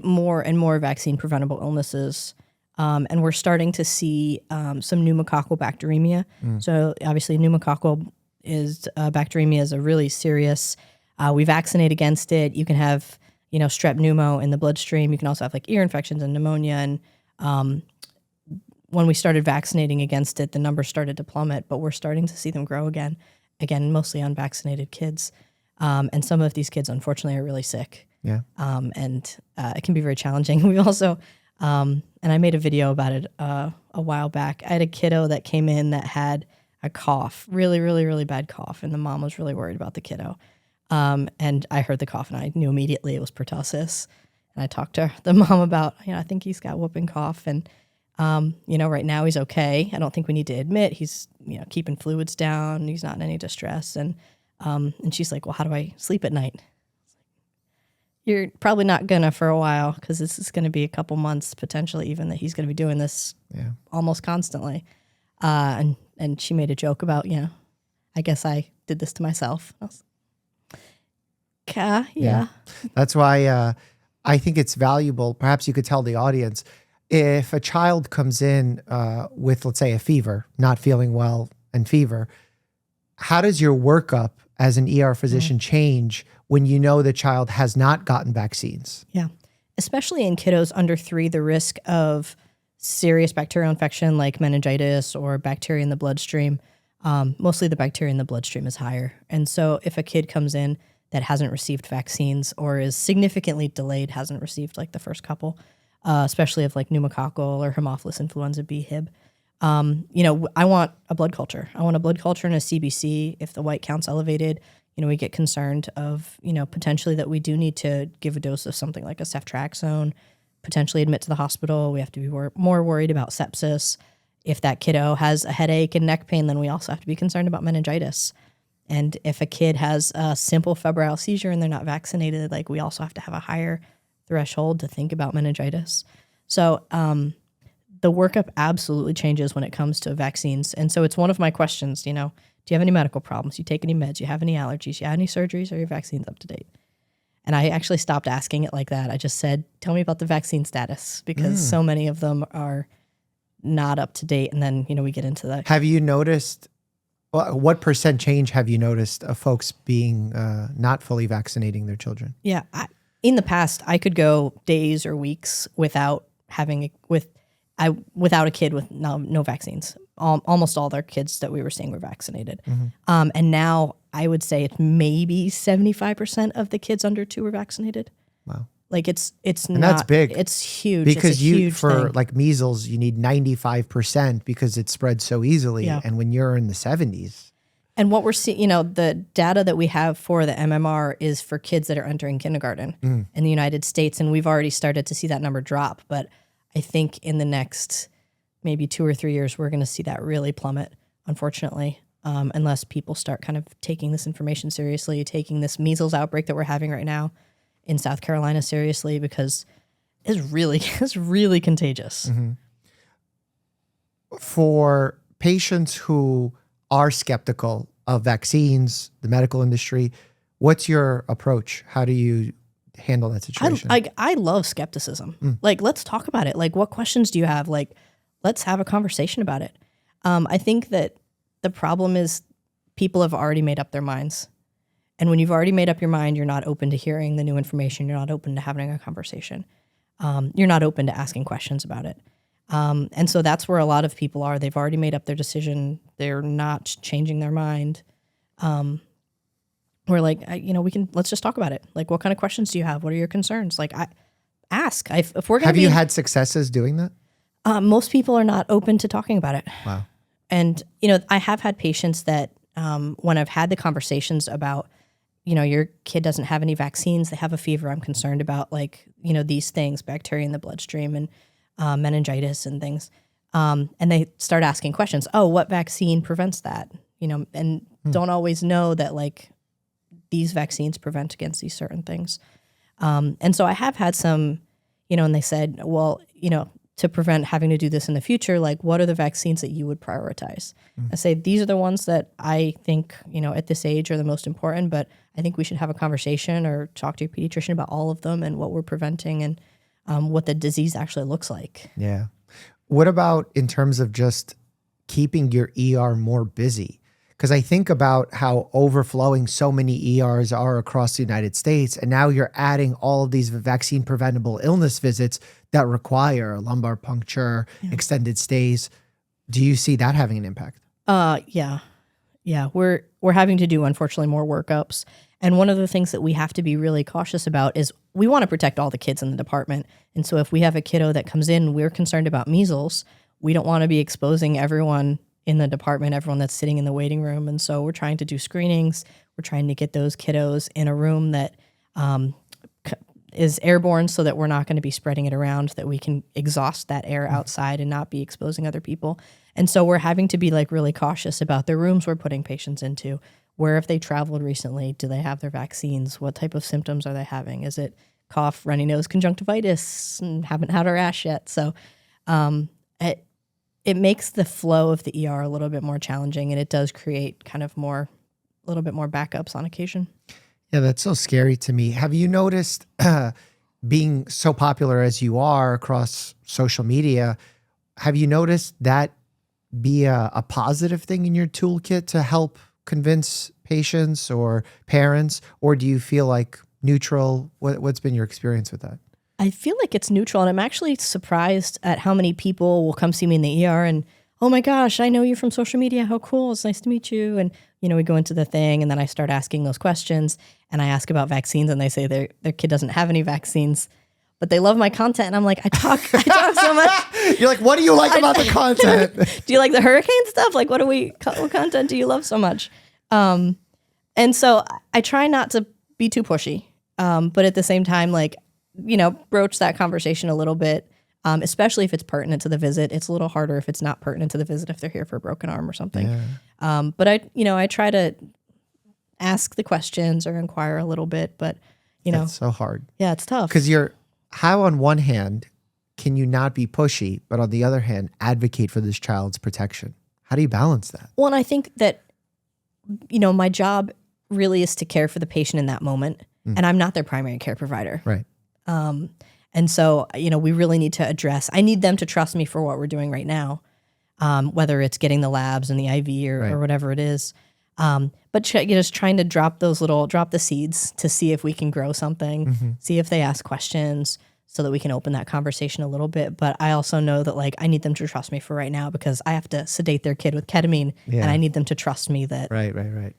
more and more vaccine preventable illnesses. And we're starting to see some pneumococcal bacteremia. So obviously pneumococcal bacteremia is a really serious, we vaccinate against it. You can have, strep pneumo in the bloodstream. You can also have like ear infections and pneumonia. And when we started vaccinating against it, the numbers started to plummet, but we're starting to see them grow again, mostly unvaccinated kids. And some of these kids, unfortunately, are really sick. Yeah. And it can be very challenging. We also, and I made a video about it a while back. I had a kiddo that came in that had a cough, really, really, really bad cough. And the mom was really worried about the kiddo. And I heard the cough and I knew immediately it was pertussis. And I talked to the mom about, I think he's got whooping cough. And, right now he's okay. I don't think we need to admit he's, keeping fluids down. He's not in any distress. And she's like, well, how do I sleep at night? You're probably not gonna for a while because this is gonna be a couple months potentially even that he's gonna be doing this almost constantly. And she made a joke about, I guess I did this to myself. I was, yeah. That's why I think it's valuable. Perhaps you could tell the audience if a child comes in with, let's say, a fever, not feeling well and fever, how does your workup as an ER physician change when you know the child has not gotten vaccines? Yeah. Especially in kiddos under 3, the risk of serious bacterial infection like meningitis or bacteria in the bloodstream, mostly the bacteria in the bloodstream is higher. And so if a kid comes in that hasn't received vaccines or is significantly delayed, hasn't received like the first couple, especially of like pneumococcal or Haemophilus influenza B Hib, I want a blood culture. I want a blood culture and a CBC. If the white count's elevated, we get concerned of, potentially that we do need to give a dose of something like a ceftriaxone, potentially admit to the hospital. We have to be more worried about sepsis. If that kiddo has a headache and neck pain, then we also have to be concerned about meningitis. And if a kid has a simple febrile seizure and they're not vaccinated, like we also have to have a higher threshold to think about meningitis. So the workup absolutely changes when it comes to vaccines. And so it's one of my questions, do you have any medical problems? You take any meds? You have any allergies? You have any surgeries? Are your vaccines up to date? And I actually stopped asking it like that. I just said, tell me about the vaccine status, because so many of them are not up to date. And then, we get into that. Have you noticed, what percent change have you noticed of folks being not fully vaccinating their children? Yeah. In the past, I could go days or weeks without a kid with no vaccines. Almost all their kids that we were seeing were vaccinated. And now I would say it's maybe 75% of the kids under 2 were vaccinated. Wow. Like it's and not, that's big. It's huge. Because it's a huge thing. like measles, you need 95% because it spreads so easily. Yeah. And when you're in the 70s. And what we're seeing, the data that we have for the MMR is for kids that are entering kindergarten in the United States. And we've already started to see that number drop. But I think in the next maybe 2 or 3 years, we're going to see that really plummet, unfortunately, unless people start kind of taking this information seriously, taking this measles outbreak that we're having right now in South Carolina seriously, because it's really contagious. For patients who are skeptical of vaccines, the medical industry, what's your approach? How do you handle that situation? I love skepticism. Like, let's talk about it. Like, what questions do you have? Like, let's have a conversation about it. I think that the problem is people have already made up their minds. And when you've already made up your mind, you're not open to hearing the new information. You're not open to having a conversation. You're not open to asking questions about it. And so that's where a lot of people are. They've already made up their decision. They're not changing their mind. We're like, let's just talk about it. Like, what kind of questions do you have? What are your concerns? Like, ask. If we're going to Have you had successes doing that? Most people are not open to talking about it. Wow. And, I have had patients that when I've had the conversations about, your kid doesn't have any vaccines, they have a fever, I'm concerned about, like, these things, bacteria in the bloodstream and meningitis and things. And they start asking questions. Oh, what vaccine prevents that? And don't always know that, like, these vaccines prevent against these certain things. And so I have had some, and they said, well, to prevent having to do this in the future, like, what are the vaccines that you would prioritize? I say, these are the ones that I think, at this age are the most important, but I think we should have a conversation or talk to your pediatrician about all of them and what we're preventing and what the disease actually looks like. Yeah. What about in terms of just keeping your ER more busy? Because I think about how overflowing so many ERs are across the United States, and now you're adding all of these vaccine preventable illness visits that require lumbar puncture, extended stays. Do you see that having an impact? Yeah. We're having to do, unfortunately, more workups. And one of the things that we have to be really cautious about is we want to protect all the kids in the department. And so if we have a kiddo that comes in, we're concerned about measles, we don't want to be exposing everyone in the department, everyone that's sitting in the waiting room. And so we're trying to do screenings. We're trying to get those kiddos in a room that is airborne so that we're not going to be spreading it around, that we can exhaust that air outside and not be exposing other people. And so we're having to be like really cautious about the rooms we're putting patients into. Where have they traveled recently? Do they have their vaccines? What type of symptoms are they having? Is it cough, runny nose, conjunctivitis, and haven't had a rash yet? So it makes the flow of the ER a little bit more challenging, and it does create kind of a little bit more backups on occasion. Yeah, that's so scary to me. Have you noticed, being so popular as you are across social media, have you noticed that be a positive thing in your toolkit to help convince patients or parents, or do you feel like neutral? What's been your experience with that? I feel like it's neutral, and I'm actually surprised at how many people will come see me in the ER and, oh my gosh, I know you from social media. How cool. It's nice to meet you. And, we go into the thing, and then I start asking those questions, and I ask about vaccines, and they say their kid doesn't have any vaccines, but they love my content. And I'm like, I talk so much. You're like, what do you like about the content? Do you like the hurricane stuff? Like, what content do you love so much? And so I try not to be too pushy, but at the same time, like, broach that conversation a little bit, especially if it's pertinent to the visit. It's a little harder if it's not pertinent to the visit, if they're here for a broken arm or something. Yeah. But I try to ask the questions or inquire a little bit, but It's so hard. Yeah, it's tough. Because how on one hand can you not be pushy, but on the other hand, advocate for this child's protection? How do you balance that? Well, and I think that, my job really is to care for the patient in that moment, and I'm not their primary care provider. Right. And so, we really need to I need them to trust me for what we're doing right now, whether it's getting the labs and the IV or whatever it is. But just trying to drop the seeds to see if we can grow something, see if they ask questions so that we can open that conversation a little bit. But I also know that I need them to trust me for right now because I have to sedate their kid with ketamine and I need them to trust me that. Right.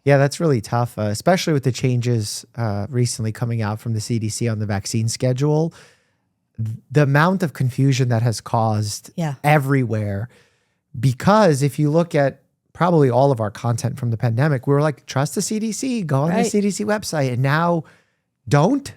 Yeah, that's really tough, especially with the changes recently coming out from the CDC on the vaccine schedule. The amount of confusion that has caused everywhere, because if you look at probably all of our content from the pandemic, we were like, trust the CDC, go on the CDC website, and now don't?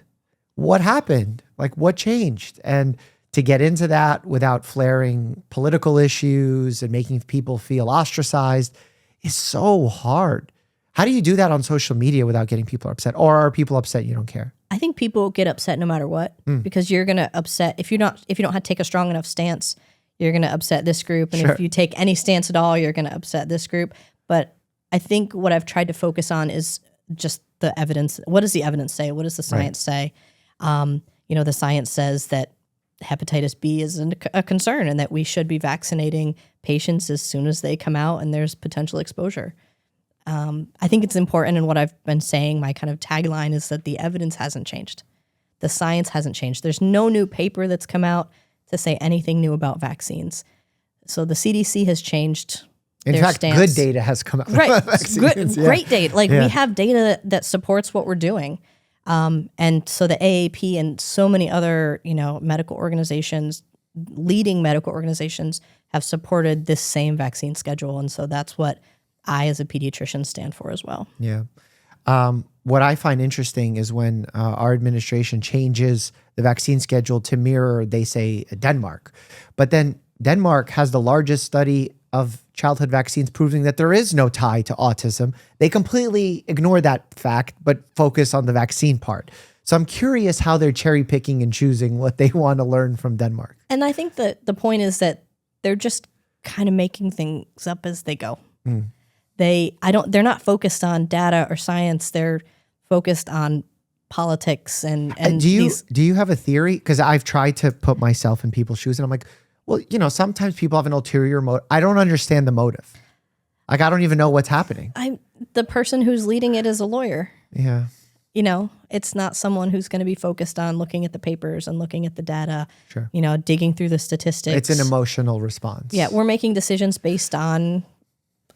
What happened? Like, what changed? And to get into that without flaring political issues and making people feel ostracized is so hard. How do you do that on social media without getting people upset? Or are people upset you don't care? I think people get upset no matter what, because you're going to upset if you don't take a strong enough stance, you're going to upset this group. And if you take any stance at all, you're going to upset this group. But I think what I've tried to focus on is just the evidence. What does the evidence say? What does the science say? The science says that hepatitis B is a concern and that we should be vaccinating patients as soon as they come out and there's potential exposure. I think it's important, and what I've been saying, my kind of tagline is that the evidence hasn't changed. The science hasn't changed. There's no new paper that's come out to say anything new about vaccines. So the CDC has changed their stance. In fact, good data has come out. Right, great data. We have data that supports what we're doing. And so the AAP and so many other, medical organizations, leading medical organizations have supported this same vaccine schedule. And so that's what I, as a pediatrician, stand for as well. Yeah. What I find interesting is when our administration changes the vaccine schedule to mirror, they say, Denmark. But then Denmark has the largest study of childhood vaccines proving that there is no tie to autism. They completely ignore that fact, but focus on the vaccine part. So I'm curious how they're cherry picking and choosing what they want to learn from Denmark. And I think that the point is that they're just kind of making things up as they go. They're not focused on data or science. They're focused on politics and do you have a theory? Because I've tried to put myself in people's shoes and I'm like, well, sometimes people have an ulterior motive. I don't understand the motive. Like, I don't even know what's happening. The person who's leading it is a lawyer. Yeah. It's not someone who's going to be focused on looking at the papers and looking at the data, Sure. Digging through the statistics. It's an emotional response. Yeah, we're making decisions based on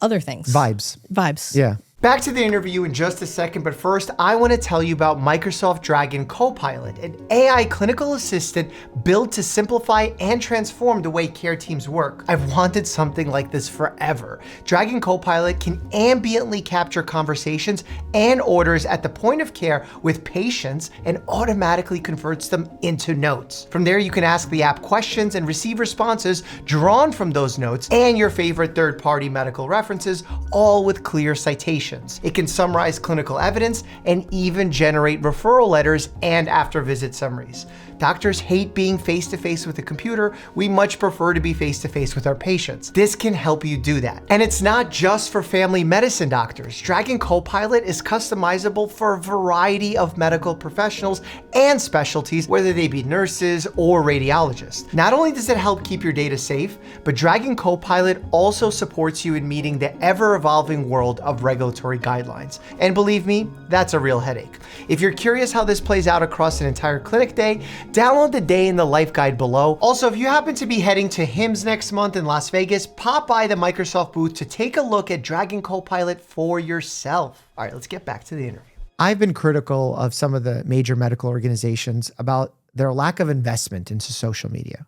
other things. Vibes. Yeah. Back to the interview in just a second, but first, I want to tell you about Microsoft Dragon Copilot, an AI clinical assistant built to simplify and transform the way care teams work. I've wanted something like this forever. Dragon Copilot can ambiently capture conversations and orders at the point of care with patients and automatically converts them into notes. From there, you can ask the app questions and receive responses drawn from those notes and your favorite third-party medical references, all with clear citations. It can summarize clinical evidence and even generate referral letters and after-visit summaries. Doctors hate being face-to-face with a computer. We much prefer to be face-to-face with our patients. This can help you do that. And it's not just for family medicine doctors. Dragon Copilot is customizable for a variety of medical professionals and specialties, whether they be nurses or radiologists. Not only does it help keep your data safe, but Dragon Copilot also supports you in meeting the ever-evolving world of regulatory guidelines. And believe me, that's a real headache. If you're curious how this plays out across an entire clinic day, download the Day in the Life guide below. Also, if you happen to be heading to HIMSS next month in Las Vegas, pop by the Microsoft booth to take a look at Dragon Copilot for yourself. All right, let's get back to the interview. I've been critical of some of the major medical organizations about their lack of investment into social media.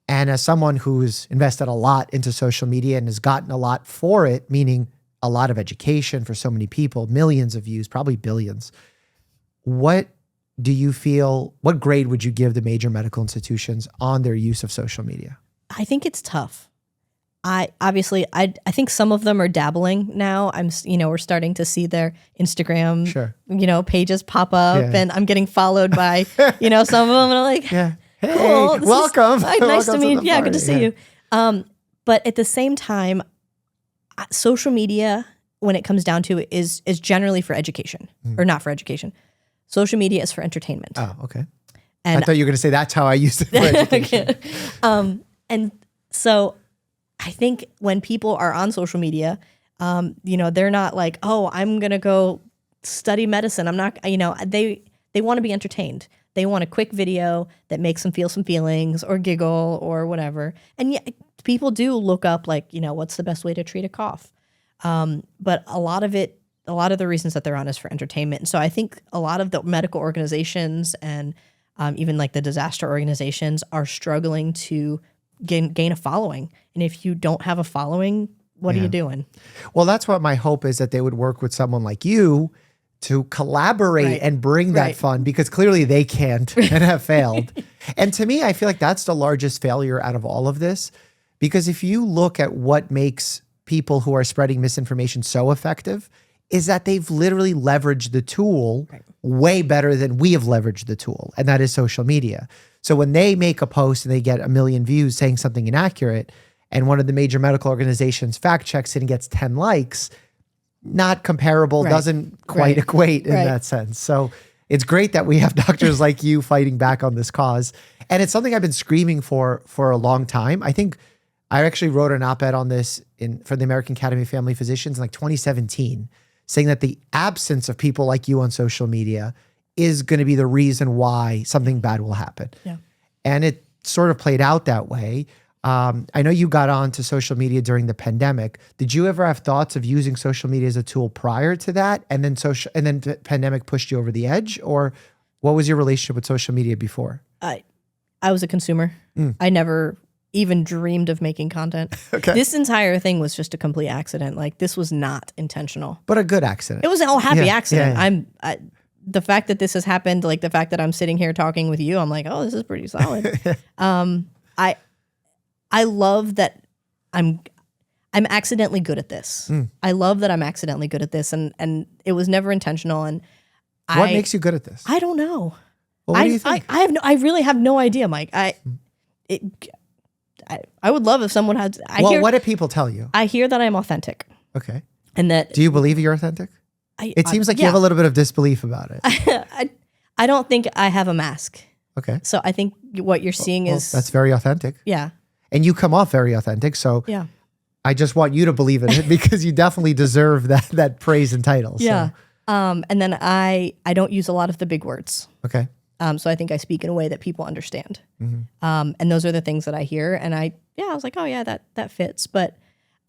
And as someone who's invested a lot into social media and has gotten a lot for it, meaning a lot of education for so many people, millions of views, probably billions, what do you feel, what grade would you give the major medical institutions on their use of social media? I think it's tough. I think some of them are dabbling now. We're starting to see their Instagram, pages pop up, and I'm getting followed by, some of them are like, hey, cool, welcome. Nice to meet you. Yeah, good to see you. But at the same time, social media, when it comes down to it, is generally for education or not for education. Social media is for entertainment. Oh, okay. And I thought you were going to say that's how I used it for education. And so I think when people are on social media, they're not like, oh, I'm going to go study medicine. I'm not, they want to be entertained. They want a quick video that makes them feel some feelings or giggle or whatever. And yeah, people do look up what's the best way to treat a cough. But a lot of the reasons that they're on is for entertainment. And so I think a lot of the medical organizations and even like the disaster organizations are struggling to gain a following. And if you don't have a following, what are you doing? Well, that's what my hope is, that they would work with someone like you to collaborate and bring that fun, because clearly they can't and have failed. And to me, I feel like that's the largest failure out of all of this, because if you look at what makes people who are spreading misinformation so effective, is that they've literally leveraged the tool way better than we have leveraged the tool, and that is social media. So when they make a post and they get 1 million views saying something inaccurate, and one of the major medical organizations fact checks it and gets 10 likes, not comparable, doesn't quite equate in that sense. So it's great that we have doctors like you fighting back on this cause. And it's something I've been screaming for a long time. I think I actually wrote an op-ed on this for the American Academy of Family Physicians in 2017, saying that the absence of people like you on social media is going to be the reason why something bad will happen. Yeah. And it sort of played out that way. I know you got onto social media during the pandemic. Did you ever have thoughts of using social media as a tool prior to that, and then the pandemic pushed you over the edge? Or what was your relationship with social media before? I was a consumer. I never even dreamed of making content. Okay. This entire thing was just a complete accident. This was not intentional. But a good accident. It was a happy accident. Yeah. The fact that this has happened, the fact that I'm sitting here talking with you, I'm like, oh, this is pretty solid. I love that I'm accidentally good at this. I love that I'm accidentally good at this, and it was never intentional. And what makes you good at this? I don't know. Well, what do you think? I really have no idea, Mike. I would love if someone had. What do people tell you? I hear that I'm authentic. Okay. And that. Do you believe you're authentic? It seems like you have a little bit of disbelief about it. I don't think I have a mask. Okay. So I think what you're seeing is. That's very authentic. Yeah. And you come off very authentic. So yeah. I just want you to believe in it, because you definitely deserve that praise and title. Yeah. So. And then I don't use a lot of the big words. Okay. So I think I speak in a way that people understand. Mm-hmm. And those are the things that I hear. And I was like, oh yeah, that fits. But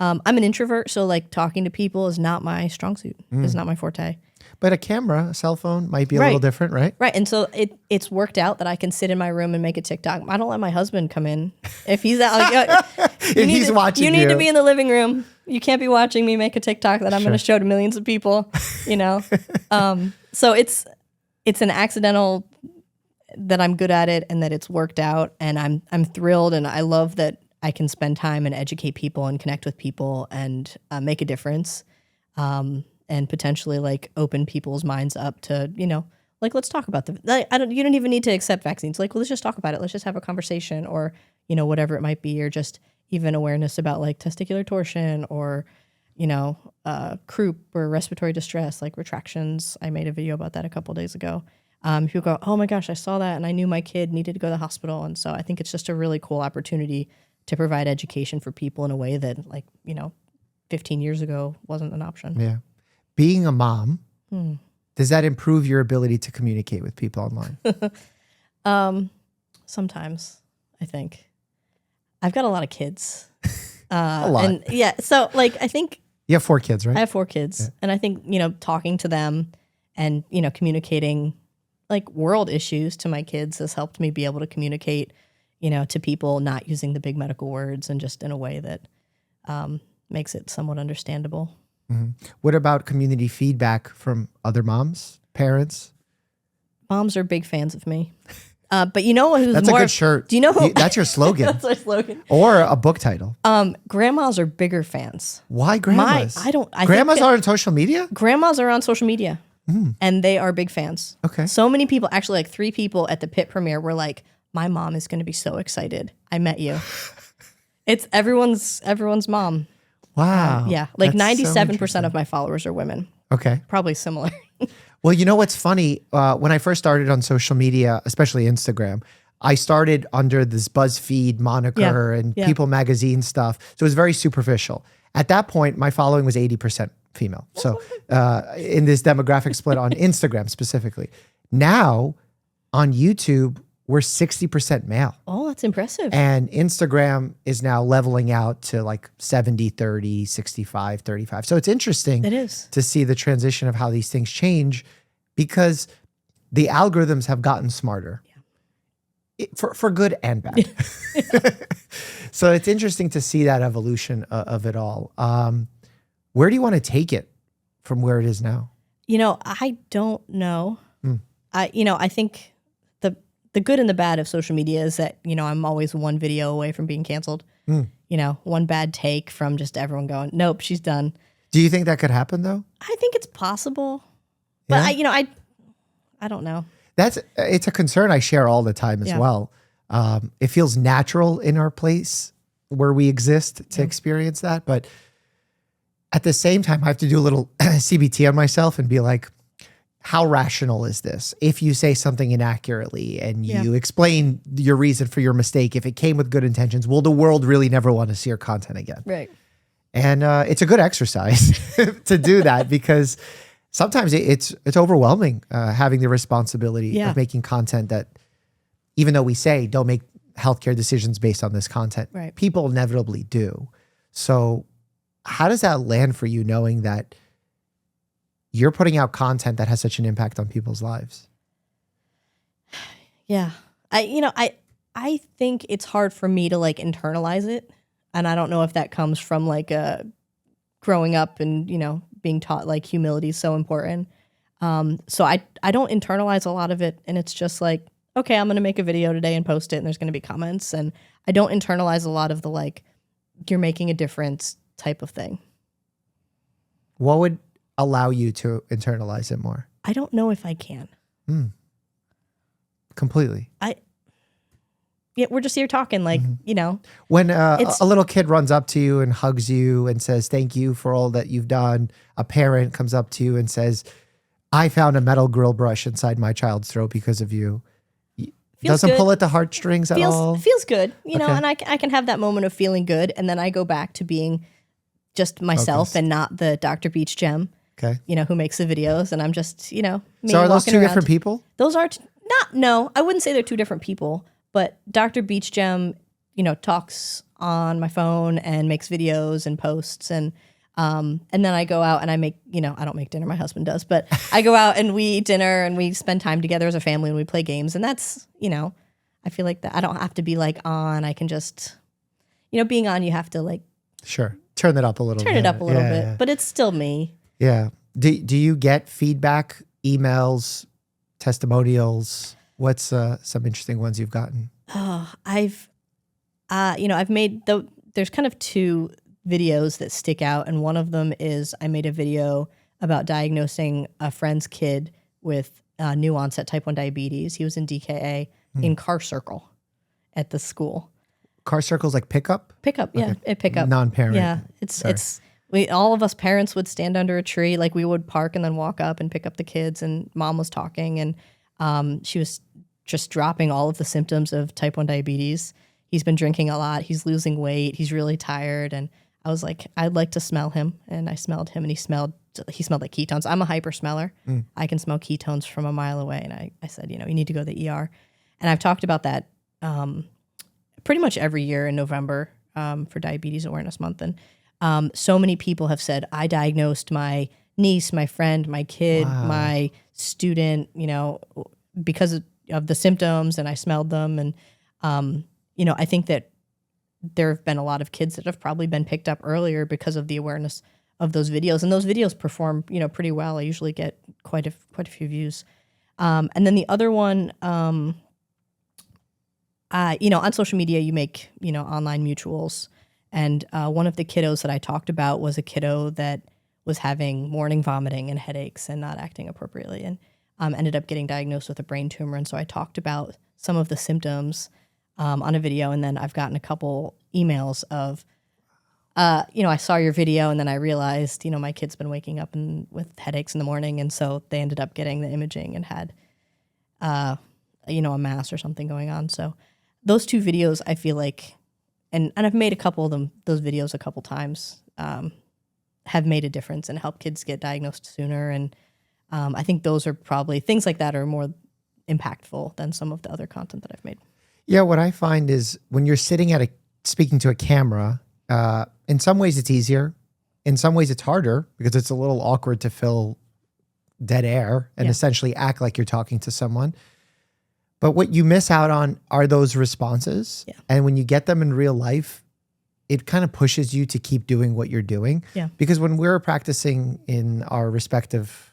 I'm an introvert, so talking to people is not my strong suit. It's not my forte. But a camera, a cell phone might be a little different, right? Right. And so it's worked out that I can sit in my room and make a TikTok. I don't let my husband come in. If he's out, if he's watching you. You need to be in the living room. You can't be watching me make a TikTok that I'm going to show to millions of people, So it's an accidental that I'm good at it and that it's worked out, and I'm thrilled, and I love that I can spend time and educate people and connect with people and make a difference. And potentially open people's minds up to, like, let's talk about you don't even need to accept vaccines. Like, well, let's just talk about it. Let's just have a conversation, or, whatever it might be, or just even awareness about like testicular torsion or, croup or respiratory distress, like retractions. I made a video about that a couple days ago. People go, oh my gosh, I saw that and I knew my kid needed to go to the hospital. And so I think it's just a really cool opportunity to provide education for people in a way that 15 years ago wasn't an option. Yeah. Being a mom, does that improve your ability to communicate with people online? Sometimes, I think. I've got a lot of kids. A lot. And yeah, so I think You have 4 kids, right? I have 4 kids. Yeah. And I think, talking to them and, communicating world issues to my kids has helped me be able to communicate, to people not using the big medical words and just in a way that makes it somewhat understandable. Mm-hmm. What about community feedback from other moms, parents? Moms are big fans of me. But you know who's That's more... a good shirt. Do you know who... That's your slogan. That's our slogan. Or a book title. Grandmas are bigger fans. Why grandmas? Grandmas are on social media? Grandmas are on social media. And they are big fans. Okay. So many people, actually 3 people at the Pitt premiere were like, my mom is going to be so excited. I met you. It's everyone's mom. Wow. Yeah. 97% of my followers are women. Okay. Probably similar. Well, you know what's funny? When I first started on social media, especially Instagram, I started under this BuzzFeed moniker and People Magazine stuff. So it was very superficial. At that point, my following was 80% female. So in this demographic split on Instagram specifically. Now on YouTube, we're 60% male. Oh, that's impressive. And Instagram is now leveling out to 70-30, 65-35. So it's interesting It is. to see the transition of how these things change because the algorithms have gotten smarter for good and bad. So it's interesting to see that evolution of it all. Where do you want to take it from where it is now? I don't know. I think the good and the bad of social media is that, I'm always one video away from being canceled. One bad take from just everyone going, nope, she's done. Do you think that could happen though? I think it's possible. But Yeah? I don't know. It's a concern I share all the time as well. It feels natural in our place where we exist to experience that. But at the same time, I have to do a little CBT on myself and be like, how rational is this? If you say something inaccurately and you explain your reason for your mistake, if it came with good intentions, will the world really never want to see your content again? Right. And it's a good exercise to do that because sometimes it's overwhelming having the responsibility of making content that, even though we say don't make healthcare decisions based on this content, people inevitably do. So how does that land for you knowing that you're putting out content that has such an impact on people's lives? Yeah. I think it's hard for me to internalize it. And I don't know if that comes from growing up and, being taught humility is so important. So I don't internalize a lot of it. And it's just okay, I'm going to make a video today and post it and there's going to be comments. And I don't internalize a lot of the you're making a difference type of thing. What would allow you to internalize it more? I don't know if I can. Completely. We're just here talking When a little kid runs up to you and hugs you and says, thank you for all that you've done. A parent comes up to you and says, I found a metal grill brush inside my child's throat because of you. Doesn't pull at the heartstrings at all? Feels good, and I can have that moment of feeling good. And then I go back to being just myself and not the Dr. Beachgem, who makes the videos. And I'm just, me So are those two different people? Those are no, I wouldn't say they're two different people, but Dr. Beachgem, talks on my phone and makes videos and posts and then I go out and I make, I don't make dinner, my husband does, but I go out and we eat dinner and we spend time together as a family and we play games. And that's, I feel like that I don't have to be on, I can just, being on, you have to sure. Turn it up a little bit. Turn it up a little bit, but it's still me. Yeah. Do you get feedback, emails, testimonials? What's some interesting ones you've gotten? Oh, I've made there's kind of 2 videos that stick out. And one of them is I made a video about diagnosing a friend's kid with new onset type 1 diabetes. He was in DKA in car circle at the school. Car circles like pickup? Pickup, yeah, Okay. at pickup. Non-parent. Yeah, all of us parents would stand under a tree, like we would park and then walk up and pick up the kids, and mom was talking, and she was just dropping all of the symptoms of type 1 diabetes. He's been drinking a lot. He's losing weight. He's really tired. And I was like, I'd like to smell him. And I smelled him, and he smelled like ketones. I'm a hyper smeller. I can smell ketones from a mile away. And I said, you need to go to the ER. And I've talked about that pretty much every year in November for Diabetes Awareness Month. And so many people have said, I diagnosed my niece, my friend, my kid, my student, because of the symptoms, and I smelled them. And, I think that there have been a lot of kids that have probably been picked up earlier because of the awareness of those videos. And those videos perform, pretty well. I usually get quite a few views. And then the other one, on social media, you make, online mutuals. And one of the kiddos that I talked about was a kiddo that was having morning vomiting and headaches and not acting appropriately, and ended up getting diagnosed with a brain tumor. And so I talked about some of the symptoms on a video, and then I've gotten a couple emails of, I saw your video, and then I realized, my kid's been waking up with headaches in the morning, and so they ended up getting the imaging and had, a mass or something going on. So those two videos, I feel like, and I've made a couple of those videos a couple times, have made a difference and helped kids get diagnosed sooner. And I think those are probably, things like that are more impactful than some of the other content that I've made. Yeah, what I find is when you're sitting speaking to a camera, in some ways it's easier. In some ways it's harder because it's a little awkward to fill dead air and essentially act like you're talking to someone. But what you miss out on are those responses. Yeah. And when you get them in real life, it kind of pushes you to keep doing what you're doing. Yeah. Because when we're practicing in our respective,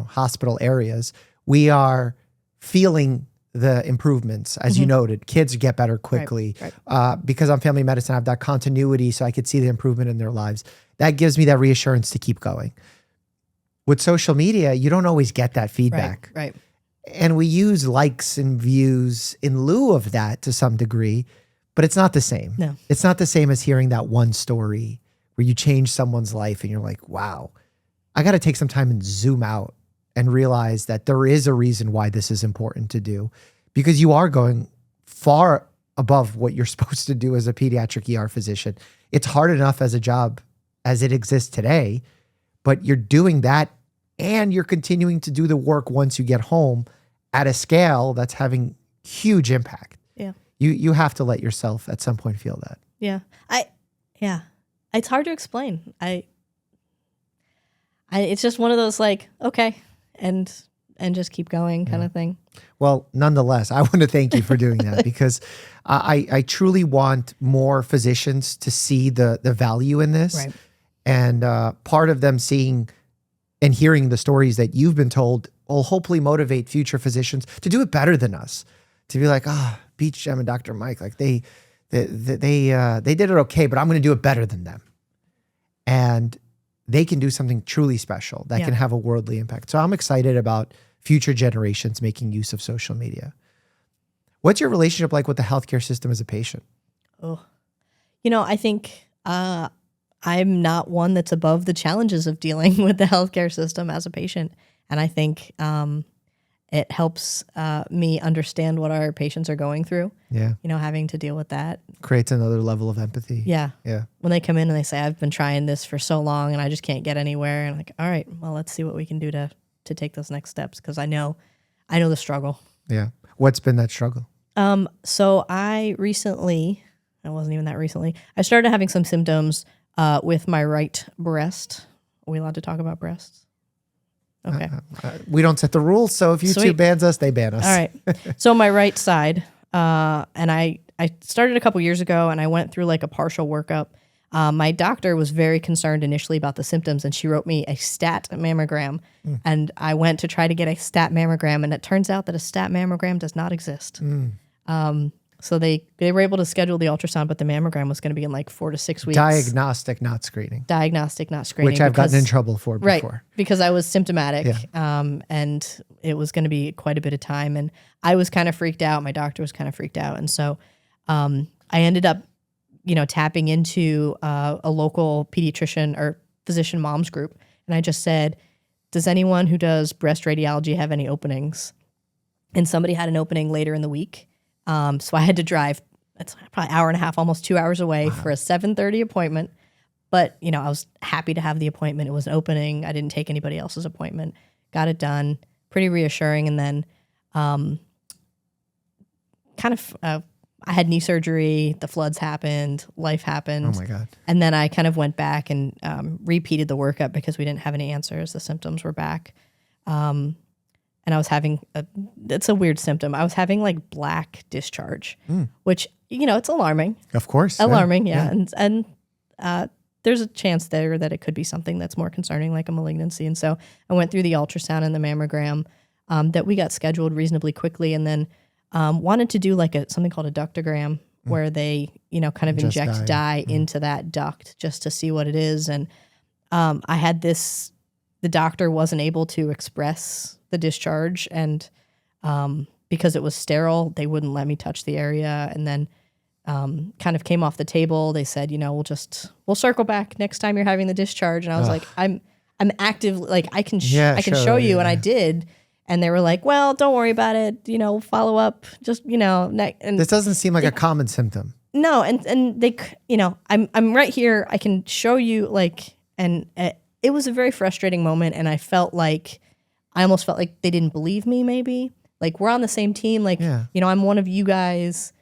hospital areas, we are feeling the improvements, as you noted. Kids get better quickly. Right. Because I'm family medicine, I have that continuity, so I could see the improvement in their lives. That gives me that reassurance to keep going. With social media, you don't always get that feedback. Right. And we use likes and views in lieu of that to some degree, but it's not the same. No. It's not the same as hearing that one story where you change someone's life and you're like, wow, I got to take some time and zoom out and realize that there is a reason why this is important to do, because you are going far above what you're supposed to do as a pediatric ER physician. It's hard enough as a job as it exists today, but you're doing that and you're continuing to do the work once you get home at a scale that's having huge impact. Yeah. You have to let yourself at some point feel that. Yeah. It's hard to explain. It's just one of those like, okay, and just keep going kind of thing. Well, nonetheless, I want to thank you for doing that because I truly want more physicians to see the value in this. Right. And part of them seeing and hearing the stories that you've been told will hopefully motivate future physicians to do it better than us. To be like, Beachgem and Dr. Mike, like they did it okay, but I'm going to do it better than them. And they can do something truly special that can have a worldly impact. So I'm excited about future generations making use of social media. What's your relationship like with the healthcare system as a patient? Oh, I think I'm not one that's above the challenges of dealing with the healthcare system as a patient. And I think it helps me understand what our patients are going through. Yeah. Having to deal with that. Creates another level of empathy. Yeah. Yeah. When they come in and they say, I've been trying this for so long and I just can't get anywhere. And I'm like, all right, well, let's see what we can do to take those next steps. Because I know the struggle. Yeah. What's been that struggle? So I wasn't even that recently, I started having some symptoms with my right breast. Are we allowed to talk about breasts? Okay. We don't set the rules, so if YouTube bans us, they ban us. All right. So my right side, and I started a couple years ago, and I went through like a partial workup. My doctor was very concerned initially about the symptoms, and she wrote me a stat mammogram, and I went to try to get a stat mammogram, and it turns out that a stat mammogram does not exist. So they were able to schedule the ultrasound, but the mammogram was going to be in like 4 to 6 weeks. Diagnostic, not screening. Diagnostic, not screening. Which I've gotten in trouble for before. Right, because I was symptomatic, and it was going to be quite a bit of time. And I was kind of freaked out. My doctor was kind of freaked out. And so I ended up, tapping into a local pediatrician or physician moms group. And I just said, does anyone who does breast radiology have any openings? And somebody had an opening later in the week. So I had to drive, it's probably an hour and a half, almost 2 hours away for a 7:30 appointment. But, I was happy to have the appointment. It was an opening. I didn't take anybody else's appointment. Got it done. Pretty reassuring. And then I had knee surgery. The floods happened. Life happened. Oh, my God. And then I kind of went back and repeated the workup because we didn't have any answers. The symptoms were back. And I was having, it's a weird symptom. I was having like black discharge, which, it's alarming. Of course. Alarming, yeah. And there's a chance there that it could be something that's more concerning, like a malignancy. And so I went through the ultrasound and the mammogram that we got scheduled reasonably quickly, and then wanted to do like something called a ductogram where they, kind of inject dye into that duct just to see what it is. And I had the doctor wasn't able to express the discharge, and because it was sterile, they wouldn't let me touch the area. And then kind of came off the table. They said, we'll circle back next time you're having the discharge. And I was like, I'm active, like I can show you. And I did. And they were like, well, don't worry about it. Follow up. Just, and this doesn't seem like a common symptom. No. And they, I'm right here. I can show you and it was a very frustrating moment. And I almost felt like they didn't believe me, maybe. Like, we're on the same team. Like, I'm one of you guys.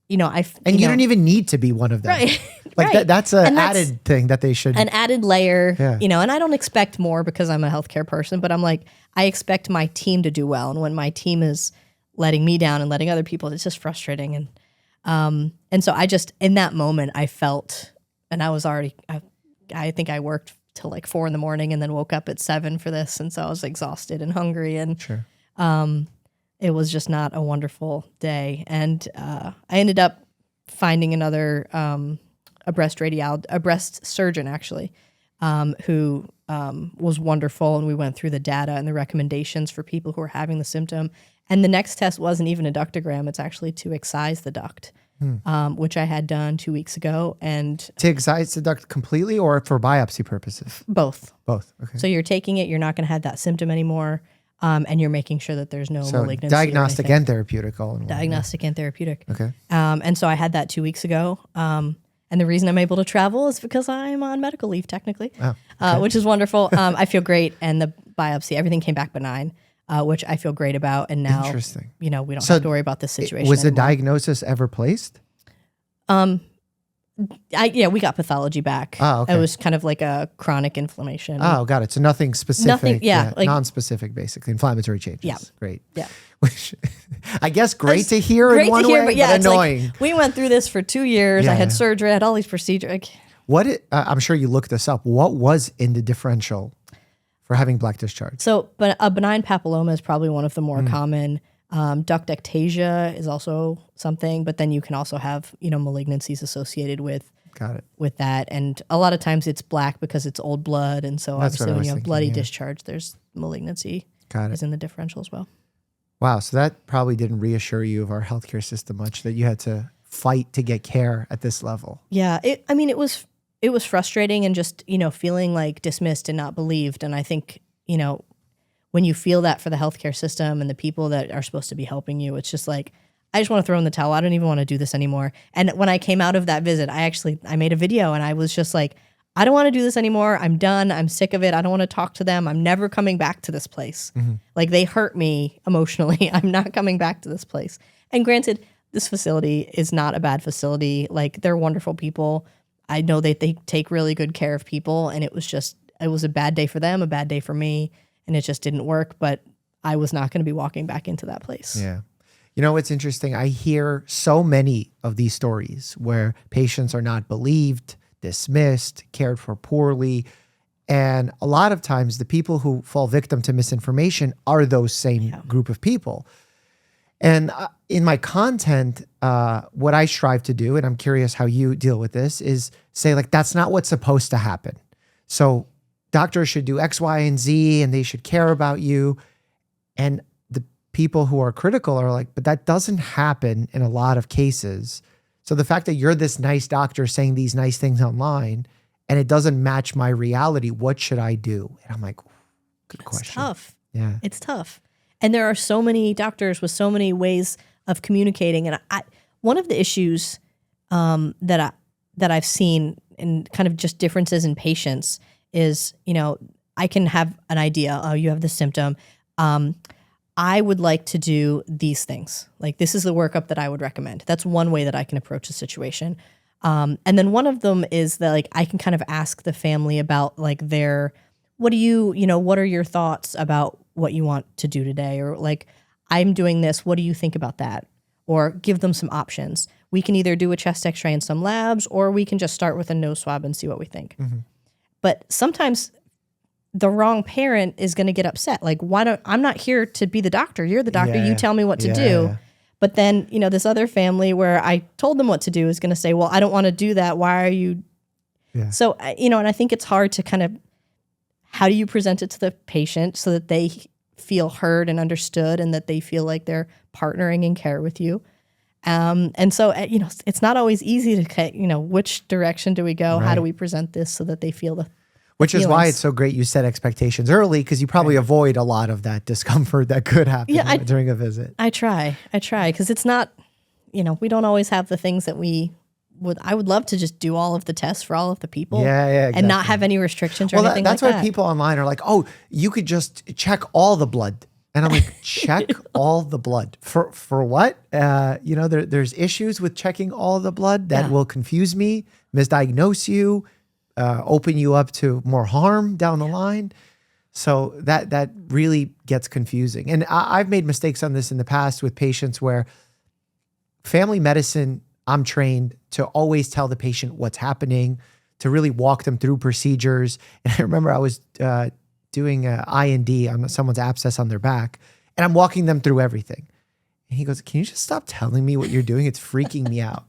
You don't even need to be one of them. Right. That's an added thing that they should. An added layer, and I don't expect more because I'm a healthcare person, but I'm like, I expect my team to do well. And when my team is letting me down and letting other people, it's just frustrating. And so I just, in that moment, I felt, and I was already, I think I worked till like 4 a.m. and then woke up at 7 for this. And so I was exhausted and hungry, and it was just not a wonderful day. And I ended up finding another, a breast surgeon actually, who was wonderful. And we went through the data and the recommendations for people who are having the symptom. And the next test wasn't even a ductogram. It's actually to excise the duct, which I had done 2 weeks ago. And to excise the duct completely, or for biopsy purposes? Both. Both. Okay. So you're taking it, you're not going to have that symptom anymore. And you're making sure that there's no malignancy. Diagnostic and therapeutic all in one. Diagnostic and therapeutic. Okay. And so I had that 2 weeks ago. And the reason I'm able to travel is because I'm on medical leave, technically, which is wonderful. I feel great. And the biopsy, everything came back benign, which I feel great about. And now, interesting. We don't have to worry about this situation Was anymore. the diagnosis ever placed? We got pathology back. Oh, okay. It was kind of like a chronic inflammation. Oh, got it. So nothing specific. Nothing, non-specific, basically. Inflammatory changes. Yeah. Great. Yeah. Which, I guess, great to hear in one way, but annoying. Like, we went through this for 2 years. I had surgery. I had all these procedures. I'm sure you looked this up. What was in the differential for having black discharge? So, but a benign papilloma is probably one of the more common. Ductectasia is also something, but then you can also have, malignancies associated with that. And a lot of times it's black because it's old blood. And so obviously when you have bloody discharge, there's malignancy is in the differential as well. Wow. So that probably didn't reassure you of our healthcare system much, that you had to fight to get care at this level. Yeah. It was frustrating and just, feeling like dismissed and not believed. And I think, when you feel that for the healthcare system and the people that are supposed to be helping you, it's just like, I just want to throw in the towel. I don't even want to do this anymore. And when I came out of that visit, I made a video and I was just like, I don't want to do this anymore. I'm done. I'm sick of it. I don't want to talk to them. I'm never coming back to this place. Like, they hurt me emotionally. I'm not coming back to this place. And granted, this facility is not a bad facility. Like, they're wonderful people. I know that they take really good care of people. And it was a bad day for them, a bad day for me. And it just didn't work, but I was not going to be walking back into that place. Yeah. It's interesting. I hear so many of these stories where patients are not believed, dismissed, cared for poorly. And a lot of times the people who fall victim to misinformation are those same group of people. And, in my content, what I strive to do, and I'm curious how you deal with this, is say like, that's not what's supposed to happen. So doctors should do X, Y, and Z, and they should care about you. And the people who are critical are like, but that doesn't happen in a lot of cases. So the fact that you're this nice doctor saying these nice things online and it doesn't match my reality, what should I do? And I'm like, good question. It's tough. Yeah. It's tough. And there are so many doctors with so many ways of communicating. And one of the issues that I've seen in kind of just differences in patients is, I can have an idea. Oh, you have this symptom. I would like to do these things. Like, this is the workup that I would recommend. That's one way that I can approach a situation. And then one of them is that, like, I can kind of ask the family about like what are your thoughts about what you want to do today? Or like, I'm doing this, what do you think about that? Or give them some options. We can either do a chest x-ray in some labs, or we can just start with a nose swab and see what we think. Mm-hmm. But sometimes the wrong parent is going to get upset. Like, I'm not here to be the doctor. You're the doctor. Yeah. You tell me what to do. But then, this other family where I told them what to do is going to say, well, I don't want to do that. Why are you? Yeah. So, and I think it's hard to kind of, how do you present it to the patient so that they feel heard and understood, and that they feel like they're partnering in care with you? And so, it's not always easy to, which direction do we go? Right. How do we present this so that they feel the Which is why it's so great you set expectations early, because you probably avoid a lot of that discomfort that could happen during a visit. I try because it's not, we don't always have the things that I would love to just do all of the tests for all of the people exactly. and not have any restrictions or anything like that. That's why people online are like, oh, you could just check all the blood. And I'm like, check all the blood for what? There's issues with checking all the blood that will confuse me, misdiagnose you, open you up to more harm down the line. So that really gets confusing. And I've made mistakes on this in the past with patients where family medicine, I'm trained to always tell the patient what's happening, to really walk them through procedures. And I remember I was doing an I&D on someone's abscess on their back, and I'm walking them through everything. And he goes, can you just stop telling me what you're doing? It's freaking me out.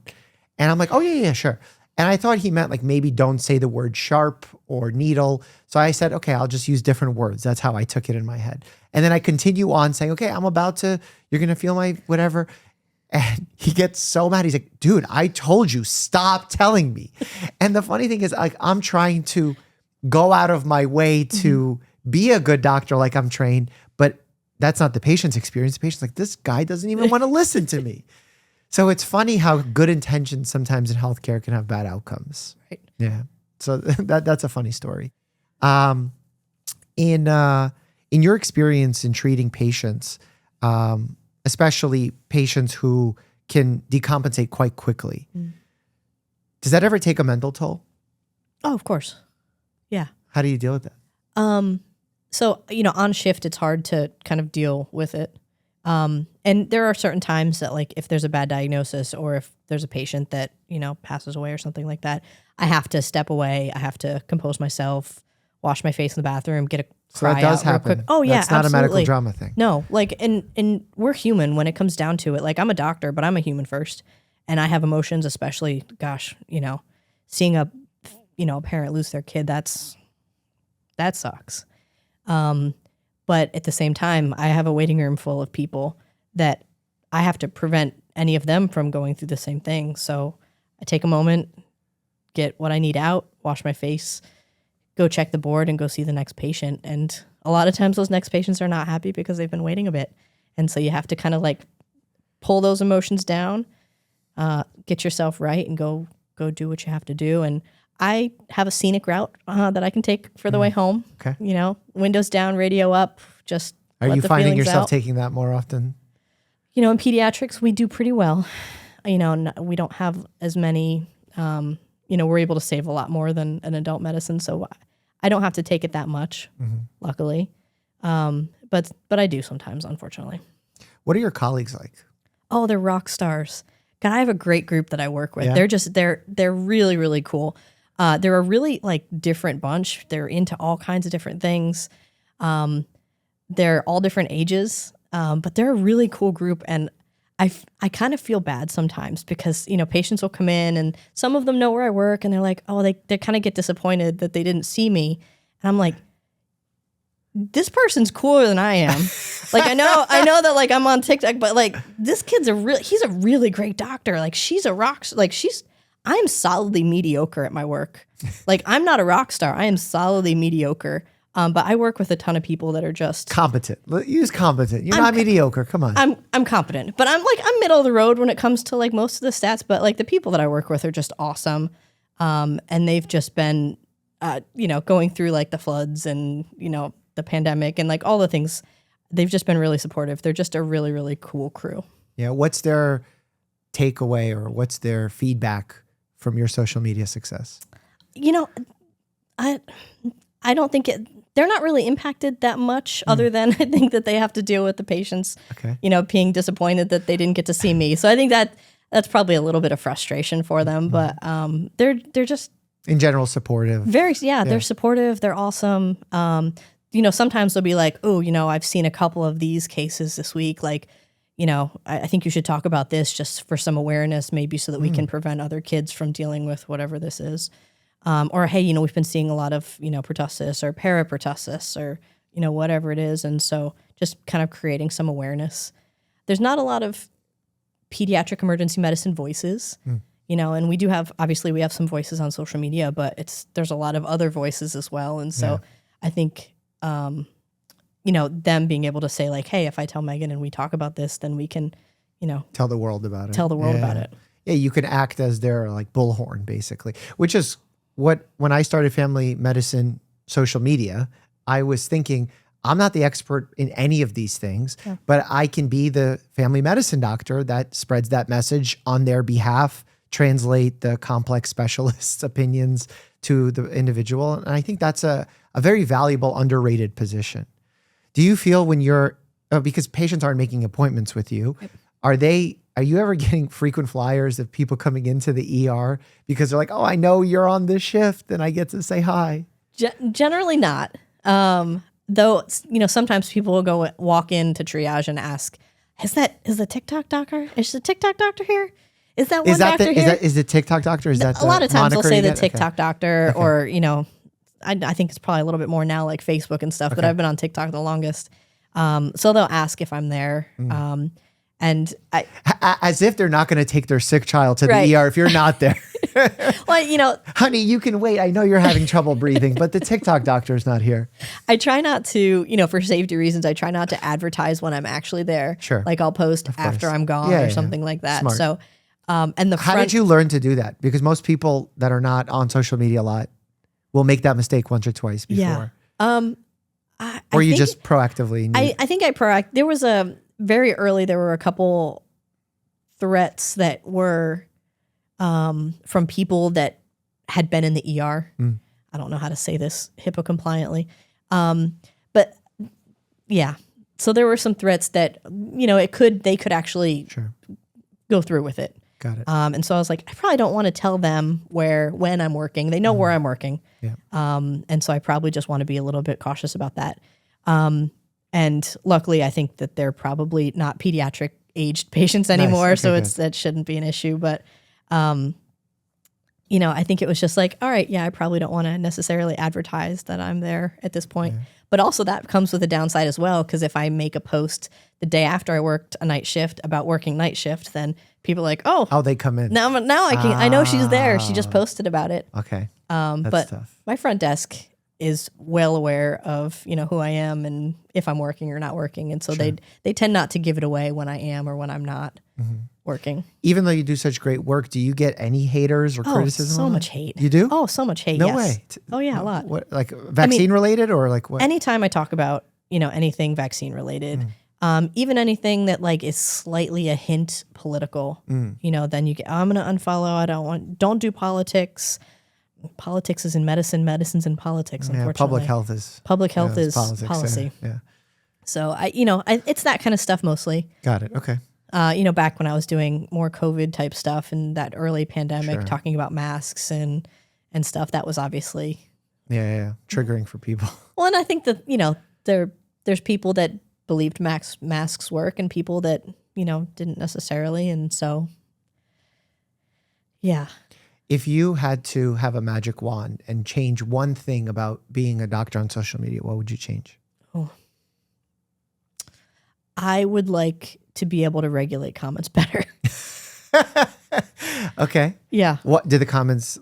And I'm like, oh yeah, sure. And I thought he meant like, maybe don't say the word sharp or needle. So I said, okay, I'll just use different words. That's how I took it in my head. And then I continue on saying, okay, you're going to feel my whatever. And he gets so mad. He's like, dude, I told you, stop telling me. And the funny thing is, like, I'm trying to go out of my way to be a good doctor, like I'm trained, but that's not the patient's experience. The patient's like, this guy doesn't even want to listen to me. So it's funny how good intentions sometimes in healthcare can have bad outcomes. Right. Yeah. So that's a funny story. In your experience in treating patients, especially patients who can decompensate quite quickly, does that ever take a mental toll? Oh, of course. Yeah. How do you deal with that? So, on shift, it's hard to kind of deal with it. And there are certain times that, like, if there's a bad diagnosis or if there's a patient that, passes away or something like that, I have to step away. I have to compose myself, wash my face in the bathroom, get a cry out real quick. So that does happen. Oh, yeah, absolutely. That's not a medical drama thing. No, like, and we're human when it comes down to it. Like, I'm a doctor, but I'm a human first. And I have emotions, especially, seeing a parent lose their kid, that sucks. But at the same time, I have a waiting room full of people that I have to prevent any of them from going through the same thing. So I take a moment, get what I need out, wash my face, go check the board, and go see the next patient. And a lot of times those next patients are not happy because they've been waiting a bit. And so you have to kind of like pull those emotions down, get yourself right, and go do what you have to do. And I have a scenic route that I can take for the way home. Okay. Windows down, radio up, just Are let you the finding feelings yourself out. taking that more often? In pediatrics, we do pretty well. We don't have as many, we're able to save a lot more than an adult medicine. So I don't have to take it that much, luckily. But I do sometimes, unfortunately. What are your colleagues like? Oh, they're rock stars. God, I have a great group that I work with. Yeah. They're really, really cool. They're a really different bunch. They're into all kinds of different things. They're all different ages, but they're a really cool group. And I kind of feel bad sometimes because, patients will come in and some of them know where I work and they're like, oh, they kind of get disappointed that they didn't see me. And I'm like, this person's cooler than I am. Like, I know that like I'm on TikTok, but like this kid's he's a really great doctor. Like she's a rock. Like I'm solidly mediocre at my work. Like I'm not a rock star. I am solidly mediocre. But I work with a ton of people that are just competent. Use competent. You're not mediocre. Come on. I'm competent, but I'm middle of the road when it comes to like most of the stats. But like the people that I work with are just awesome. And they've just been, going through like the floods and, the pandemic and like all the things. They've just been really supportive. They're just a really, really cool crew. Yeah. What's their takeaway or what's their feedback from your social media success? I don't think they're not really impacted that much other than I think that they have to deal with the patients, being disappointed that they didn't get to see me. So I think that's probably a little bit of frustration for them, but they're just in general supportive. They're supportive. They're awesome. Sometimes they'll be like, oh, I've seen a couple of these cases this week. Like, I think you should talk about this just for some awareness, maybe so that we can prevent other kids from dealing with whatever this is. Or, hey, we've been seeing a lot of, pertussis or parapertussis or, whatever it is. And so just kind of creating some awareness. There's not a lot of pediatric emergency medicine voices, and we have some voices on social media, but there's a lot of other voices as well. And so I think, them being able to say like, hey, if I tell Megan and we talk about this, then we can, tell the world about it. Tell the world about it. Yeah, you can act as their like bullhorn, basically, which is when I started family medicine social media, I was thinking, I'm not the expert in any of these things, but I can be the family medicine doctor that spreads that message on their behalf, translate the complex specialists' opinions to the individual. And I think that's a very valuable, underrated position. Do you feel when because patients aren't making appointments with you, are you ever getting frequent flyers of people coming into the ER because they're like, oh, I know you're on this shift and I get to say hi? Generally not. Though, sometimes people will walk into triage and ask, is the TikTok doctor? Is the TikTok doctor here? Is that one doctor here? Is the TikTok doctor? Is that a lot of times they'll say the TikTok doctor or, I think it's probably a little bit more now like Facebook and stuff, but I've been on TikTok the longest. So they'll ask if I'm there. And as if they're not going to take their sick child to the ER if you're not there. Well, honey, you can wait. I know you're having trouble breathing, but the TikTok doctor's not here. I try not to, for safety reasons, I try not to advertise when I'm actually there. Sure. Like I'll post after I'm gone or something like that. Smart. So, and how did you learn to do that? Because most people that are not on social media a lot will make that mistake once or twice before. Yeah. You just proactively knew? I think there was very early, there were a couple threats that were from people that had been in the ER. I don't know how to say this HIPAA compliantly. But yeah, so there were some threats that, they could actually go through with it. Got it. And so I was like, I probably don't want to tell them when I'm working. They know where I'm working. Yeah. And so I probably just want to be a little bit cautious about that. And luckily, I think that they're probably not pediatric aged patients anymore, Nice. Okay, so that shouldn't be an issue. But, I think it was just like, all right, yeah, I probably don't want to necessarily advertise that I'm there at this point. Yeah. But also that comes with a downside as well, because if I make a post the day after I worked a night shift about working night shift, then people are like, oh, they come in. Now I can. I know she's there. She just posted about it. Okay. That's but tough. My front desk is well aware of, who I am and if I'm working or not working. And so they tend not to give it away when I am or when I'm not working. Even though you do such great work, do you get any haters or criticism? So much hate. You do? Oh, so much hate. No yes. way. Oh yeah, a lot. What, like vaccine related or like what? Anytime I talk about, anything vaccine related, even anything that like is slightly a hint political, then you get, I'm going to unfollow. Don't do politics. Politics is in medicine. Medicine's in politics. Unfortunately, public health is politics, policy. Yeah. So it's that kind of stuff mostly. Got it. Okay. Back when I was doing more COVID type stuff in that early pandemic, talking about masks and stuff, that was obviously triggering for people. Well, and I think that there's people that believed masks work and people that didn't necessarily. And so, yeah. If you had to have a magic wand and change one thing about being a doctor on social media, what would you change? Oh. I would like to be able to regulate comments better. Okay. Yeah. What did the comments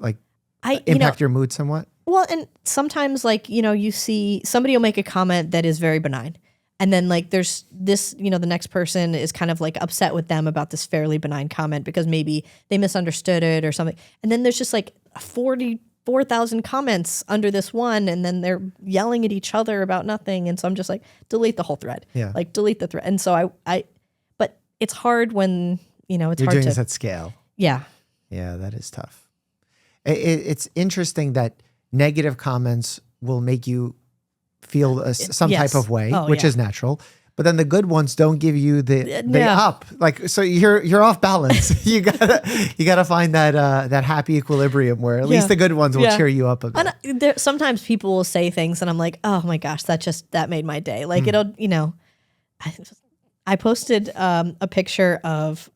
impact your mood somewhat? Well, and sometimes you see somebody will make a comment that is very benign. And then there's this, the next person is kind of upset with them about this fairly benign comment because maybe they misunderstood it or something. And then there's just 44,000 comments under this one. And then they're yelling at each other about nothing. And so I'm just delete the whole thread. Yeah. Delete the thread. And so but it's hard when, it's You're hard doing to. this at scale. Yeah. Yeah, that is tough. It's interesting that negative comments will make you feel some Yes. type of way, Oh, which yeah. is natural. But then the good ones don't give you the Yeah. up. So you're off balance. you gotta find that happy equilibrium where at least the good ones will cheer you up a bit. And sometimes people will say things and I'm like, oh my gosh, that made my day. I posted a picture of,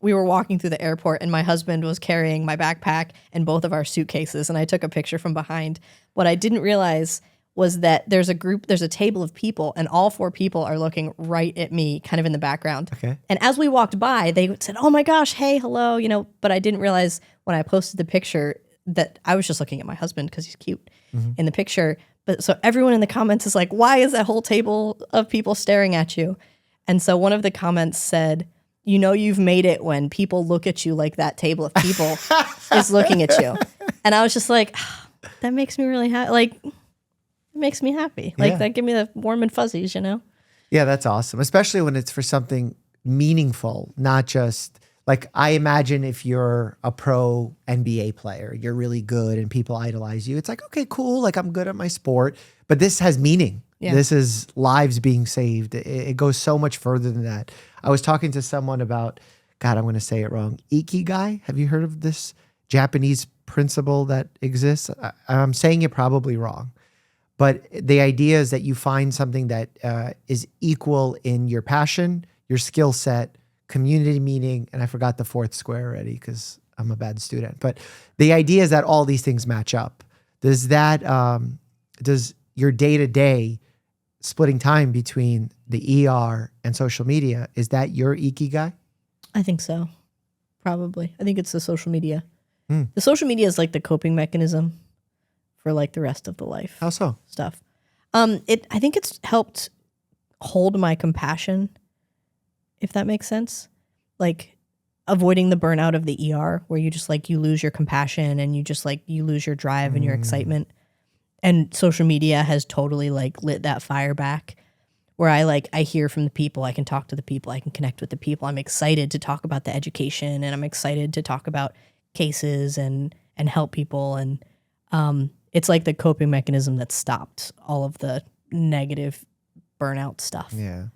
we were walking through the airport and my husband was carrying my backpack and both of our suitcases. And I took a picture from behind. What I didn't realize was that there's a table of people and all 4 people are looking right at me kind of in the background. Okay. And as we walked by, they said, oh my gosh, hey, hello, but I didn't realize when I posted the picture that I was just looking at my husband because he's cute in the picture. But so everyone in the comments is like, why is that whole table of people staring at you? And so one of the comments said, you've made it when people look at you like that table of people is looking at you. And I was just like, that makes me really happy. It makes me happy. That give me the warm and fuzzies, Yeah, that's awesome. Especially when it's for something meaningful, not just I imagine if you're a pro NBA player, you're really good and people idolize you. It's okay, cool. I'm good at my sport, but this has meaning. Yeah. This is lives being saved. It goes so much further than that. I was talking to someone about, God, I'm going to say it wrong. Ikigai. Have you heard of this Japanese principle that exists? I'm saying it probably wrong. But the idea is that you find something that is equal in your passion, your skill set, community meaning, and I forgot the 4th square already because I'm a bad student. But the idea is that all these things match up. Does your day-to-day splitting time between the ER and social media, is that your ikigai? I think so. Probably. I think it's the social media. The social media is the coping mechanism for the rest of the life. How so? Stuff. I think it's helped hold my compassion, if that makes sense. Avoiding the burnout of the ER where you just you lose your compassion and you just you lose your drive and your excitement. And social media has totally lit that fire back where I hear from the people, I can talk to the people, I can connect with the people. I'm excited to talk about the education and I'm excited to talk about cases and help people. And it's the coping mechanism that stopped all of the negative burnout stuff. Yeah.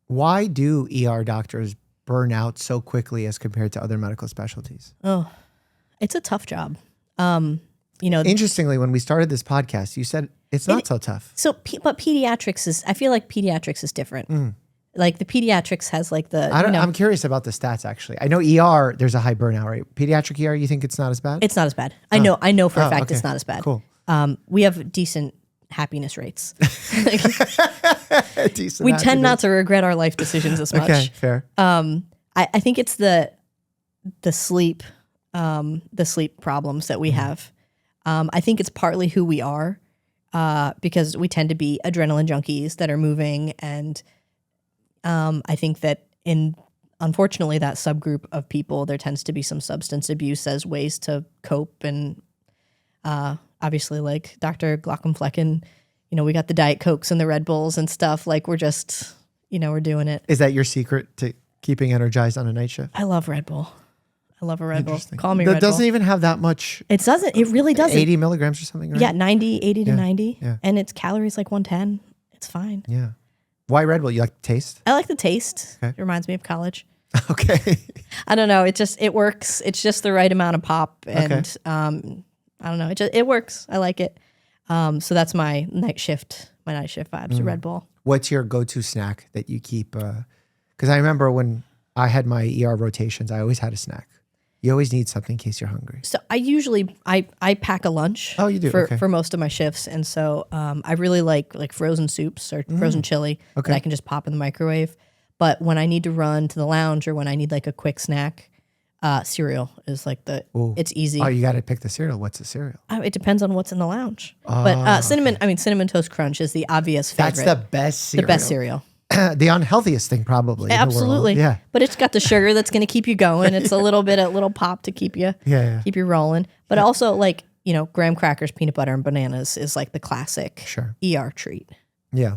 Why do ER doctors burn out so quickly as compared to other medical specialties? Oh, it's a tough job. Interestingly, when we started this podcast, you said it's not so tough. So, but pediatrics is, I feel like pediatrics is different. The pediatrics has I'm curious about the stats actually. I know ER, there's a high burnout rate. Pediatric ER, you think it's not as bad? It's not as bad. I know for a fact okay. it's not as bad. Cool. We have decent happiness rates. Decent we tend not to regret our life decisions as much. Okay, fair. I think it's the sleep problems that we have. I think it's partly who we are because we tend to be adrenaline junkies that are moving. And I think that unfortunately, that subgroup of people, there tends to be some substance abuse as ways to cope. And obviously, Dr. Glockenflecken, we got the Diet Cokes and the Red Bulls and stuff. We're just, we're doing it. Is that your secret to keeping energized on a night shift? I love Red Bull. I love a Red Bull. Call me Red Bull. That doesn't even have that much. It doesn't. It really doesn't. 80 milligrams or something, right? Yeah, 80 to 90. Yeah. And its calories 110. It's fine. Yeah. Why Red Bull? You like the taste? I like the taste. Okay. It reminds me of college. Okay. I don't know. It works. It's just the right amount of pop. And I don't know. It works. I like it. So that's my night shift vibes, Red Bull. What's your go-to snack that you keep Because I remember when I had my ER rotations, I always had a snack. You always need something in case you're hungry. So I usually I pack a lunch. Oh, you do? For, Okay. for most of my shifts, and so I really like frozen soups or frozen chili that I can just pop in the microwave. But when I need to run to the lounge or when I need like a quick snack, cereal is like it's easy. Oh, you got to pick the cereal. What's the cereal? It depends on what's in the lounge. But cinnamon toast crunch is the obvious favorite. That's the best cereal. The best cereal. The unhealthiest thing probably. in the world. Absolutely. Yeah. But it's got the sugar that's going to keep you going. It's a little pop to keep you keep you rolling. But also like, graham crackers, peanut butter, and bananas is like the classic ER treat. Yeah.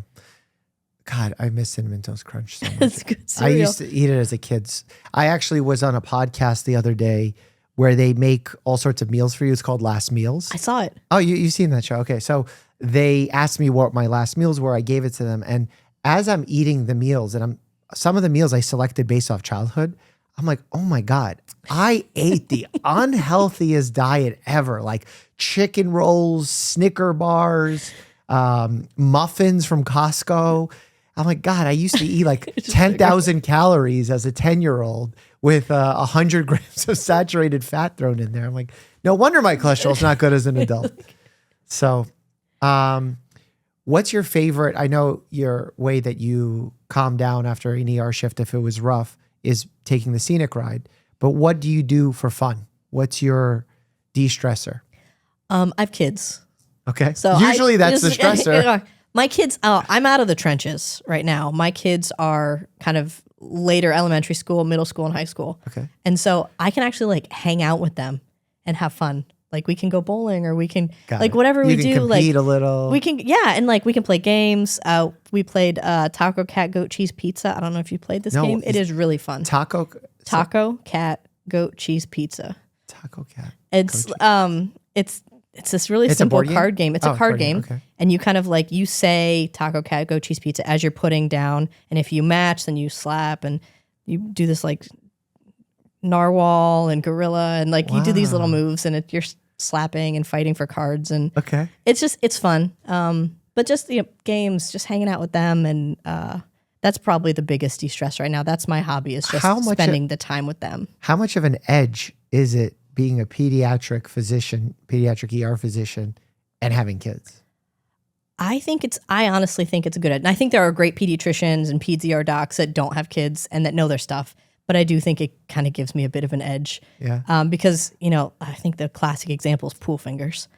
God, I miss Cinnamon Toast Crunch so much. It's good I cereal. used to eat it as a kid. I actually was on a podcast the other day where they make all sorts of meals for you. It's called Last Meals. I saw it. Oh, you've seen that show? Okay. So they asked me what my last meals were. I gave it to them. And as I'm eating the meals, and some of the meals I selected based off childhood, I'm like, oh my God, I ate the unhealthiest diet ever. Like chicken rolls, Snicker bars, muffins from Costco. I'm like, God, I used to eat like 10,000 calories as a 10-year-old with 100 grams of saturated fat thrown in there. I'm like, no wonder my cholesterol's not good as an adult. So, what's your favorite? I know your way that you calm down after an ER shift, if it was rough, is taking the scenic ride. But what do you do for fun? What's your de-stressor? I have kids. Okay. So usually that's the stressor. My kids, I'm out of the trenches right now. My kids are kind of later elementary school, middle school, and high school. Okay. And so I can actually like hang out with them and have fun. Like we can go bowling or we can whatever we do. Compete a little. We can, and like we can play games. We played Taco Cat Goat Cheese Pizza. I don't know if you played this game. It is really fun. Taco Cat Goat Cheese Pizza. Taco Cat. It's this really simple card game. It's a card game. Okay. And you kind of like, you say Taco Cat Goat Cheese Pizza as you're putting down. And if you match, then you slap and you do this like narwhal and gorilla. And like you do these little moves and you're slapping and fighting for cards. And it's fun. But just, games, just hanging out with them. And that's probably the biggest de-stress right now. That's my hobby, is just spending the time with them. How much of an edge is it being a pediatric ER physician and having kids? I honestly think it's a good edge. And I think there are great pediatricians and peds ER docs that don't have kids and that know their stuff. But I do think it kind of gives me a bit of an edge. Yeah. Because, I think the classic example is pool fingers.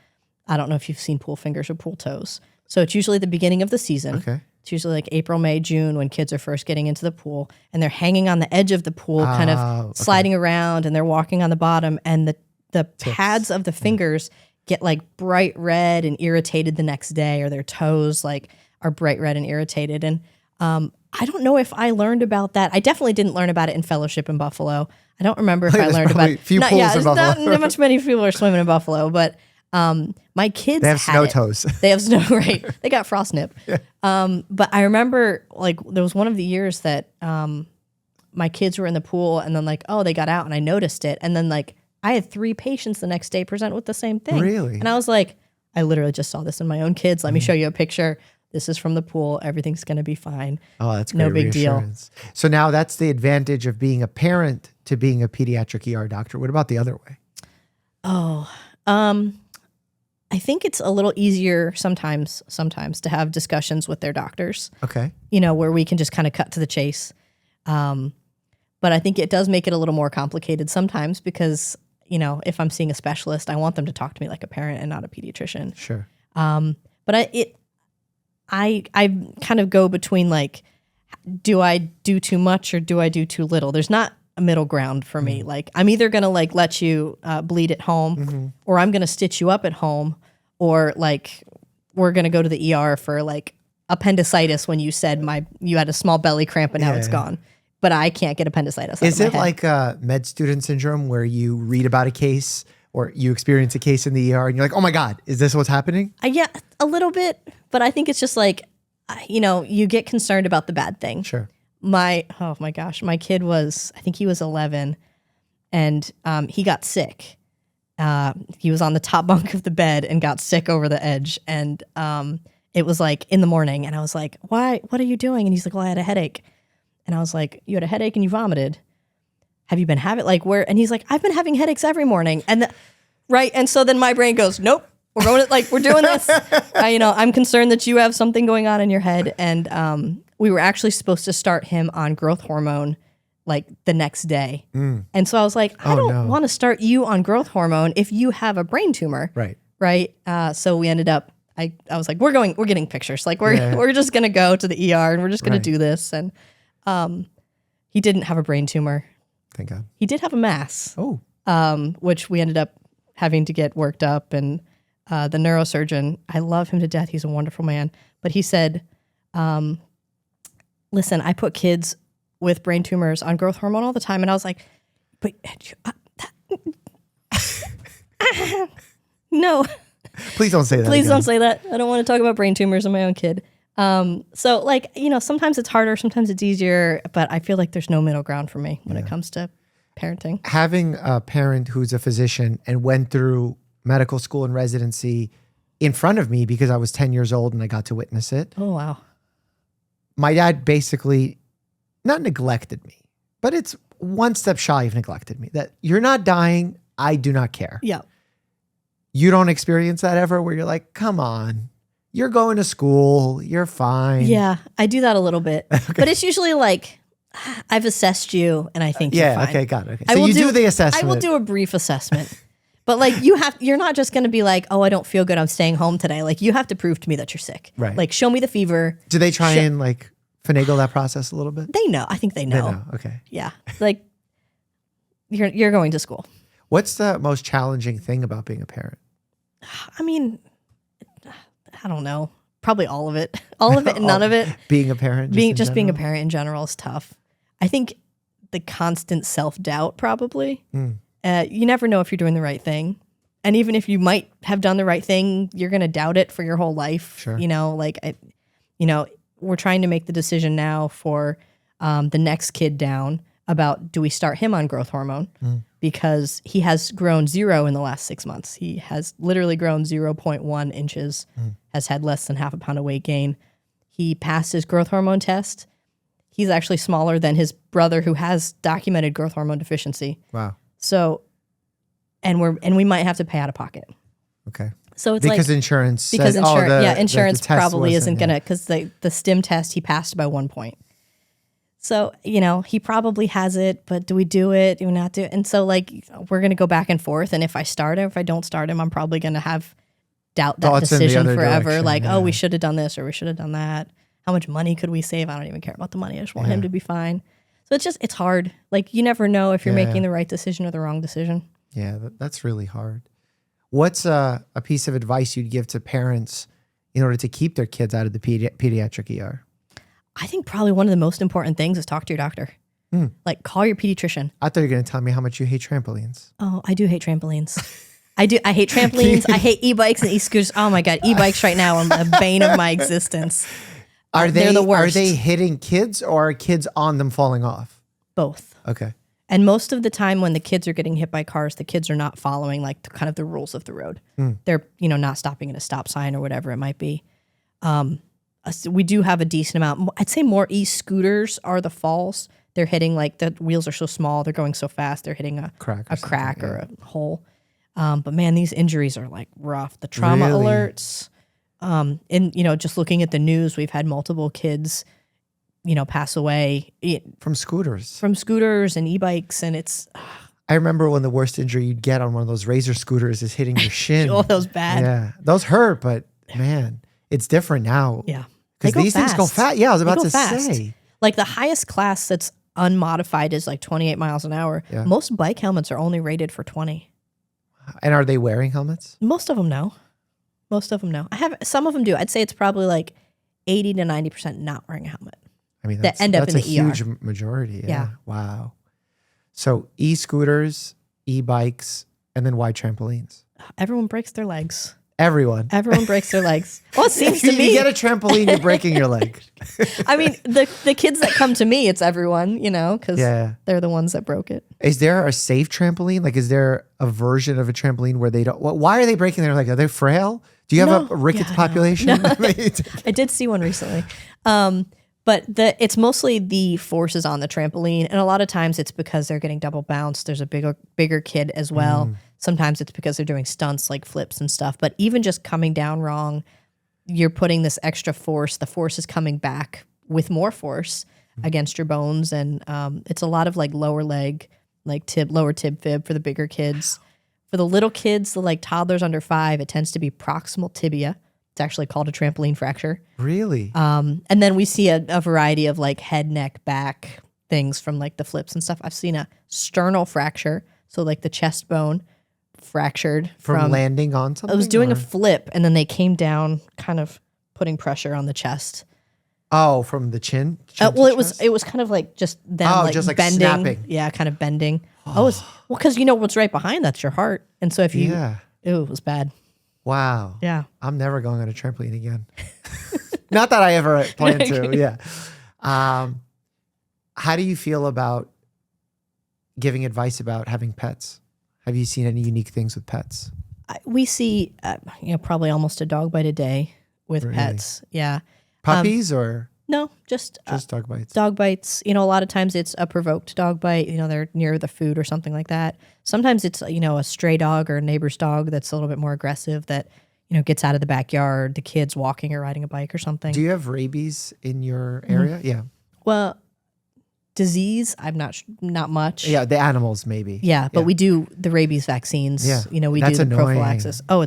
I don't know if you've seen pool fingers or pool toes. So it's usually the beginning of the season. Okay. It's usually like April, May, June when kids are first getting into the pool and they're hanging on the edge of the pool, kind of sliding around, and they're walking on the bottom, and the pads of the fingers get like bright red and irritated the next day, or their toes like are bright red and irritated. And I don't know if I learned about that. I definitely didn't learn about it in fellowship in Buffalo. I don't remember if I learned about it. Few pools in Buffalo. Not many people are swimming in Buffalo, but my kids they have snow toes. They have snow, right? They got frost nip. Yeah. But I remember like there was one of the years that my kids were in the pool, and then like, they got out, and I noticed it, and then like I had 3 patients the next day present with the same thing. Really? And I was like, I literally just saw this in my own kids. Let me show you a picture. This is from the pool. Everything's going to be fine. Oh, that's great. No big deal. So now that's the advantage of being a parent to being a pediatric ER doctor. What about the other way? I think it's a little easier sometimes to have discussions with their doctors. Okay. Where we can just kind of cut to the chase. But I think it does make it a little more complicated sometimes because, if I'm seeing a specialist, I want them to talk to me like a parent and not a pediatrician. Sure. But I kind of go between like, do I do too much or do I do too little? There's not a middle ground for me. Like I'm either going to like let you bleed at home or I'm going to stitch you up at home, or like we're going to go to the ER for like appendicitis when you said you had a small belly cramp and now it's gone. But I can't get appendicitis. Is it like med student syndrome where you read about a case or you experience a case in the ER and you're like, oh my God, is this what's happening? Yeah, a little bit. But I think it's just like, you get concerned about the bad thing. Sure. Oh my gosh, my kid I think he was 11 and he got sick. He was on the top bunk of the bed and got sick over the edge. And it was like in the morning and I was like, why, what are you doing? And he's like, well, I had a headache. And I was like, you had a headache and you vomited. Have you been having and he's like, I've been having headaches every morning. And right. And so then my brain goes, nope, we're going to we're doing this. I'm concerned that you have something going on in your head. And we were actually supposed to start him on growth hormone the next day. And so I was like, I don't want to start you on growth hormone if you have a brain tumor. Right. Right. So we ended up, I was like, we're getting pictures. We're just going to go to the ER and we're just going to do this. And he didn't have a brain tumor. Thank God. He did have a mass. Oh. Which we ended up having to get worked up. And the neurosurgeon, I love him to death. He's a wonderful man. But he said, listen, I put kids with brain tumors on growth hormone all the time. And I was like, but no. Please don't say that. Please don't say that. I don't want to talk about brain tumors in my own kid. So sometimes it's harder, sometimes it's easier, but I feel like there's no middle ground for me when it comes to parenting. Having a parent who's a physician and went through medical school and residency in front of me because I was 10 years old and I got to witness it. Oh, wow. My dad basically not neglected me, but it's one step shy of neglected me. That you're not dying, I do not care. Yeah. You don't experience that ever where you're like, come on, you're going to school, you're fine. Yeah, I do that a little bit. Okay. But it's usually I've assessed you and I think you're fine. Okay, got it. Okay. So you do the assessment. I will do a brief assessment. But you're not just going to be like, oh, I don't feel good, I'm staying home today. You have to prove to me that you're sick. Right. Show me the fever. Do they try and finagle that process a little bit? They know. I think they know. They know. Okay. Yeah. You're going to school. What's the most challenging thing about being a parent? I mean, I don't know. Probably all of it. All of it and none of it. Being a parent? Being a parent in general is tough. I think the constant self-doubt probably. You never know if you're doing the right thing. And even if you might have done the right thing, you're going to doubt it for your whole life. Sure. We're trying to make the decision now for the next kid down about do we start him on growth hormone? Because he has grown 0 in the last 6 months. He has literally grown 0.1 inches, has had less than half a pound of weight gain. He passed his growth hormone test. He's actually smaller than his brother who has documented growth hormone deficiency. Wow. So, and we might have to pay out of pocket. Okay. So it's because insurance. Insurance probably isn't going to, because the STIM test, he passed by 1 point. So, he probably has it, but do we do it? Do we not do it? And so we're going to go back and forth. And if I start him, if I don't start him, I'm probably going to have doubt that decision forever. We should have done this or we should have done that. How much money could we save? I don't even care about the money. I just want him to be fine. So it's hard. You never know if you're making the right decision or the wrong decision. Yeah, that's really hard. What's a piece of advice you'd give to parents in order to keep their kids out of the pediatric ER? I think probably one of the most important things is talk to your doctor. Call your pediatrician. I thought you were going to tell me how much you hate trampolines. Oh, I do hate trampolines. I hate trampolines. I hate e-bikes and e-scooters. Oh my God, e-bikes right now are the bane of my existence. They're the worst. Are they hitting kids or are kids on them falling off? Both. Okay. And most of the time when the kids are getting hit by cars, the kids are not following kind of the rules of the road. They're, not stopping at a stop sign or whatever it might be. We do have a decent amount. I'd say more e-scooters are the falls. They're hitting the wheels are so small, they're going so fast, they're hitting a crack or a hole. But man, these injuries are rough. The trauma alerts. And just looking at the news, we've had multiple kids, pass away from scooters and e-bikes, and it's. I remember when the worst injury you'd get on one of those razor scooters is hitting your shin. Oh, those bad. Yeah, those hurt, but man, it's different now. Yeah, because these things go fast. Yeah, I was about to say. The highest class that's unmodified is 28 miles an hour. Yeah. Most bike helmets are only rated for 20. And are they wearing helmets? Most of them no. Some of them do. I'd say it's probably 80 to 90% not wearing a helmet. I mean, that end up in the ER. That's a huge majority. Yeah. Wow. So e-scooters, e-bikes, and then why trampolines? Everyone breaks their legs. Everyone breaks their legs. Well, it seems to me. You get a trampoline, you're breaking your leg. I mean, the kids that come to me, it's everyone, because they're the ones that broke it. Is there a safe trampoline? Is there a version of a trampoline where they don't? Why are they breaking their leg? Are they frail? Do you have a rickets population? No. I did see one recently. But it's mostly the forces on the trampoline, and a lot of times it's because they're getting double bounced. There's a bigger kid as well. Sometimes it's because they're doing stunts like flips and stuff. But even just coming down wrong, you're putting this extra force. The force is coming back with more force against your bones, and it's a lot of like lower leg, like lower tib fib for the bigger kids. For the little kids, the like toddlers under 5, it tends to be proximal tibia. It's actually called a trampoline fracture. Really? And then we see a variety of like head, neck, back things from like the flips and stuff. I've seen a sternal fracture, so like the chest bone fractured from landing on something. I was doing a flip, and then they came down, kind of putting pressure on the chest. Oh, from the chin? Well, it was kind of like just them just like bending. snapping. Yeah, kind of bending. Because you know what's right behind that's your heart, and so if you, it was bad. Wow. Yeah. I'm never going on a trampoline again. Not that I ever plan to. Yeah. How do you feel about giving advice about having pets? Have you seen any unique things with pets? We see, probably almost a dog bite a day with Really? pets. Yeah. Puppies or No, just dog bites? dog bites. A lot of times it's a provoked dog bite. They're near the food or something like that. Sometimes it's, a stray dog or a neighbor's dog that's a little bit more aggressive that, gets out of the backyard, the kid's walking or riding a bike or something. Do you have rabies in your area? Yeah. Well, disease, I'm not much. Yeah, the animals maybe. Yeah, but we do the rabies vaccines. Yeah. We That's do the annoying. prophylaxis. Oh,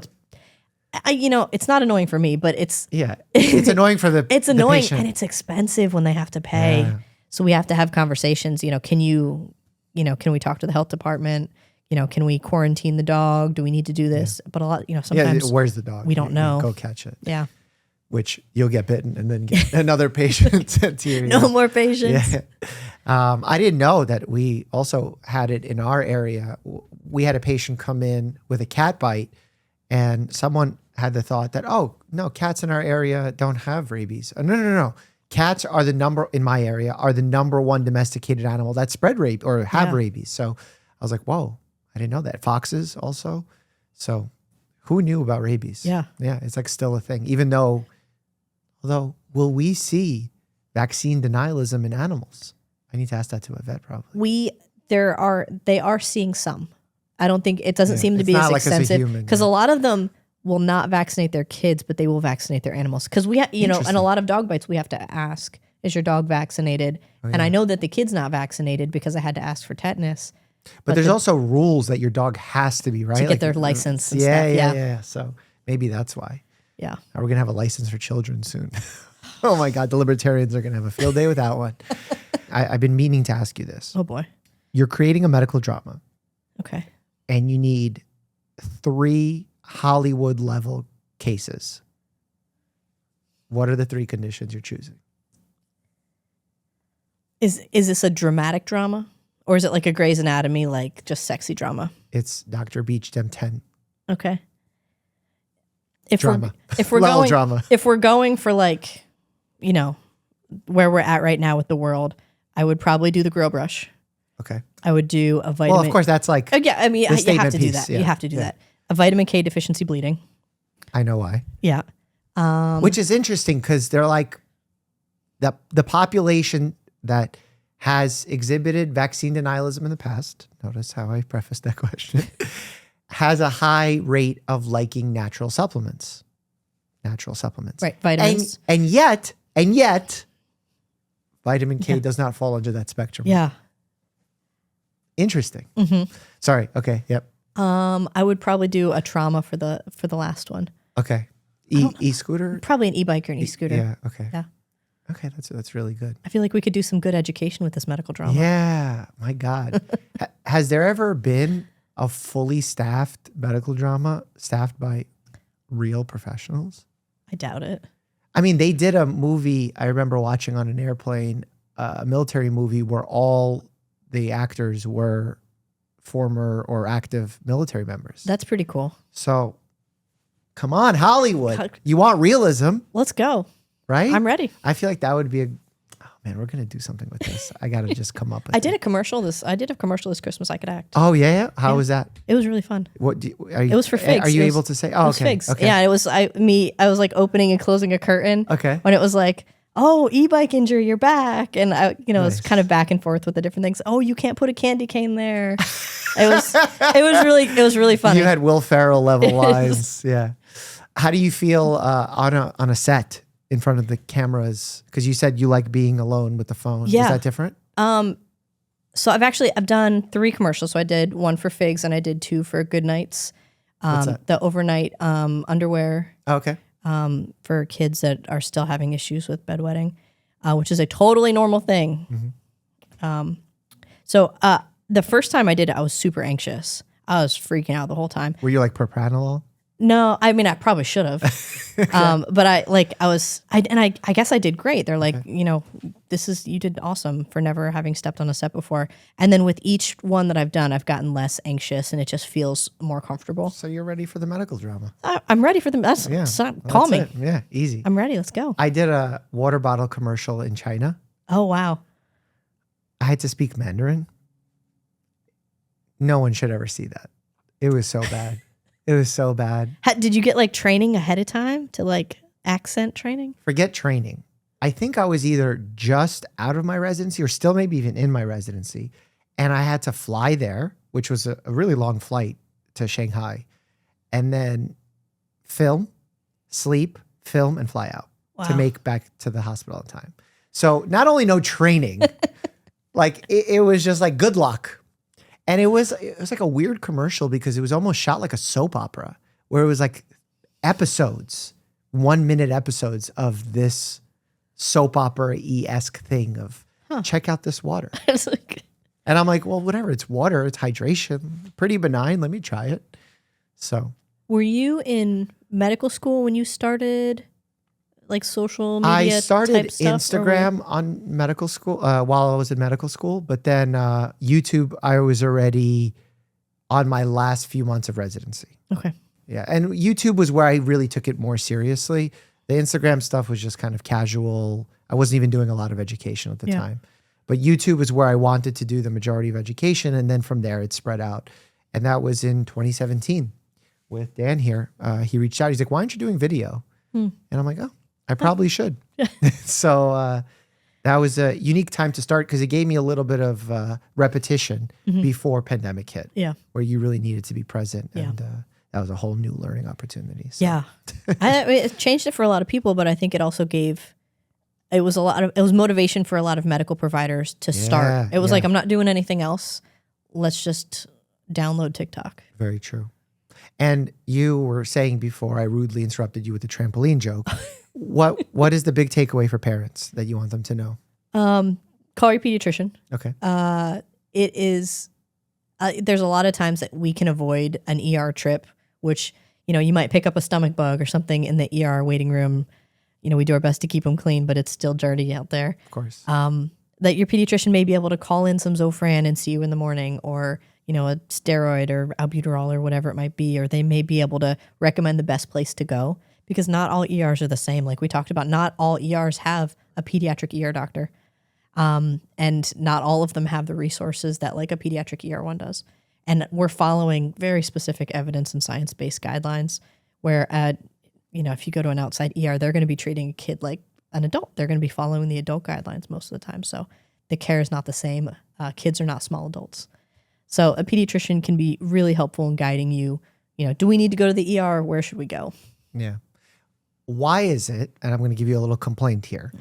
it's not annoying for me, but it's it's annoying for the it's the annoying patient. and it's expensive when they have to pay. Yeah. So we have to have conversations. Can we talk to the health department? Can we quarantine the dog? Do we need to do this? But a lot, sometimes where's the dog? we don't know. Go catch it. Yeah. Which you'll get bitten and then get another patient sent to you. No more patients. Yeah. I didn't know that we also had it in our area. We had a patient come in with a cat bite, and someone had the thought that, oh, no, cats in our area don't have rabies. No. Cats are in my area, are the number one domesticated animal that spread rabies or have rabies. So I was like, whoa, I didn't know that. Foxes also. So who knew about rabies? Yeah. Yeah, it's like still a thing, although will we see vaccine denialism in animals? I need to ask that to a vet probably. They are seeing some. I don't think it doesn't seem to It's be not as like as a extensive human, because yeah. a lot of them will not vaccinate their kids, but they will vaccinate their animals. Because and a lot of dog bites, we have to ask, is your dog vaccinated? And I know that the kid's not vaccinated because I had to ask for tetanus. But there's also rules that your dog has to be, right? To get their license and stuff. Yeah. So maybe that's why. Yeah. We're going to have a license for children soon. Oh my God, the libertarians are going to have a field day with that one. I've been meaning to ask you this. Oh boy. You're creating a medical drama. Okay. And you need 3 Hollywood level cases. What are the 3 conditions you're choosing? Is this a dramatic drama? Or is it like a Grey's Anatomy, like just sexy drama? It's Dr. Beachgem 10. Okay. Drama. If we're Level going drama. If we're going for like, where we're at right now with the world, I would probably do the grill brush. Okay. I would do a vitamin. Well, of course, that's like. Yeah, I mean, you have statement to do piece, that. yeah. You have to do that. A vitamin K deficiency bleeding. I know why. Yeah. Which is interesting because they're like the population that has exhibited vaccine denialism in the past. Notice how I prefaced that question. Has a high rate of liking natural supplements. Right. Vitamins. And yet, vitamin K does not fall under that spectrum. Yeah. Interesting. Mm-hmm. Sorry. Okay. Yep. I would probably do a trauma for the last one. Okay. E-scooter? Probably an e-bike or an e-scooter. Yeah. Okay. Yeah. Okay. That's really good. I feel like we could do some good education with this medical drama. Yeah. My God. Has there ever been a fully staffed medical drama staffed by real professionals? I doubt it. I mean, they did a movie I remember watching on an airplane, a military movie where all the actors were former or active military members. That's pretty cool. So, come on, Hollywood. You want realism, Let's go. right? I'm ready. I feel like that would be oh man, we're going to do something with this. I got to just come up with I did a commercial this Christmas I Could Act. Oh, yeah? How was that? It was really fun. What are you, It was for figs. Are you It was- able to say? It Oh, was okay. figs. Okay. Yeah, it was I was like opening and closing a curtain. Okay. When it was like, oh, e-bike injury, you're back. And I, Nice. it's kind of back and forth with the different things. Oh, you can't put a candy cane there. It was really funny. You had Will Ferrell level lines. Yeah. How do you feel on a set in front of the cameras? Because you said you like being alone with the phone. Yeah. Is that different? So I've done 3 commercials. So I did 1 for Figs and I did 2 for Good Nights. What's that? The overnight underwear Okay. for kids that are still having issues with bedwetting, which is a totally normal thing. So the first time I did it, I was super anxious. I was freaking out the whole time. Were you like propranolol? No, I mean, I probably should have. But I guess I did great. They're like, you did awesome for never having stepped on a set before. And then with each one that I've done, I've gotten less anxious and it just feels more comfortable. So you're ready for the medical drama. I'm ready for them. Call me. It. Yeah, easy. I'm ready. Let's go. I did a water bottle commercial in China. Oh, wow. I had to speak Mandarin. No one should ever see that. It was so bad. It was so bad. Did you get like training ahead of time to like accent training? Forget training. I think I was either just out of my residency or still maybe even in my residency. And I had to fly there, which was a really long flight to Shanghai. And then film, sleep, film, and fly out to make back to the hospital on time. So not only no training, like it was just like good luck. And it was like a weird commercial because it was almost shot like a soap opera where it was like episodes, 1-minute episodes of this soap opera-esque thing of check out this water. And I'm like, well, whatever. It's water. It's hydration. Pretty benign. Let me try it. So. Were you in medical school when you started like social media I started type stuff, Instagram on medical school while I was in medical school, but then YouTube, I was already on my last few months of residency. Okay. Yeah. And YouTube was where I really took it more seriously. The Instagram stuff was just kind of casual. I wasn't even doing a lot of education at the time. But YouTube was where I wanted to do the majority of education. And then from there, it spread out. And that was in 2017 with Dan here. He reached out. He's like, why aren't you doing video? And I'm like, oh, I probably should. So that was a unique time to start because it gave me a little bit of repetition before pandemic hit. Yeah. Where you really needed to be present. And that was a whole new learning opportunity. So. Yeah. It changed it for a lot of people, but I think it also it was motivation for a lot of medical providers to start. It was like, I'm not doing anything else. Let's just download TikTok. Very true. And you were saying before I rudely interrupted you with the trampoline joke. What is the big takeaway for parents that you want them to know? Call your pediatrician. Okay. It is, there's a lot of times that we can avoid an ER trip, which, you might pick up a stomach bug or something in the ER waiting room. We do our best to keep them clean, but it's still dirty out there. Of course. That your pediatrician may be able to call in some Zofran and see you in the morning, or, a steroid or albuterol or whatever it might be, or they may be able to recommend the best place to go, because not all ERs are the same. Like we talked about, not all ERs have a pediatric ER doctor. And not all of them have the resources that like a pediatric ER one does. And we're following very specific evidence and science-based guidelines where if you go to an outside ER, they're going to be treating a kid like an adult. They're going to be following the adult guidelines most of the time. So the care is not the same. Kids are not small adults. So a pediatrician can be really helpful in guiding you. Do we need to go to the ER? Where should we go? Yeah. Why is it, and I'm going to give you a little complaint here,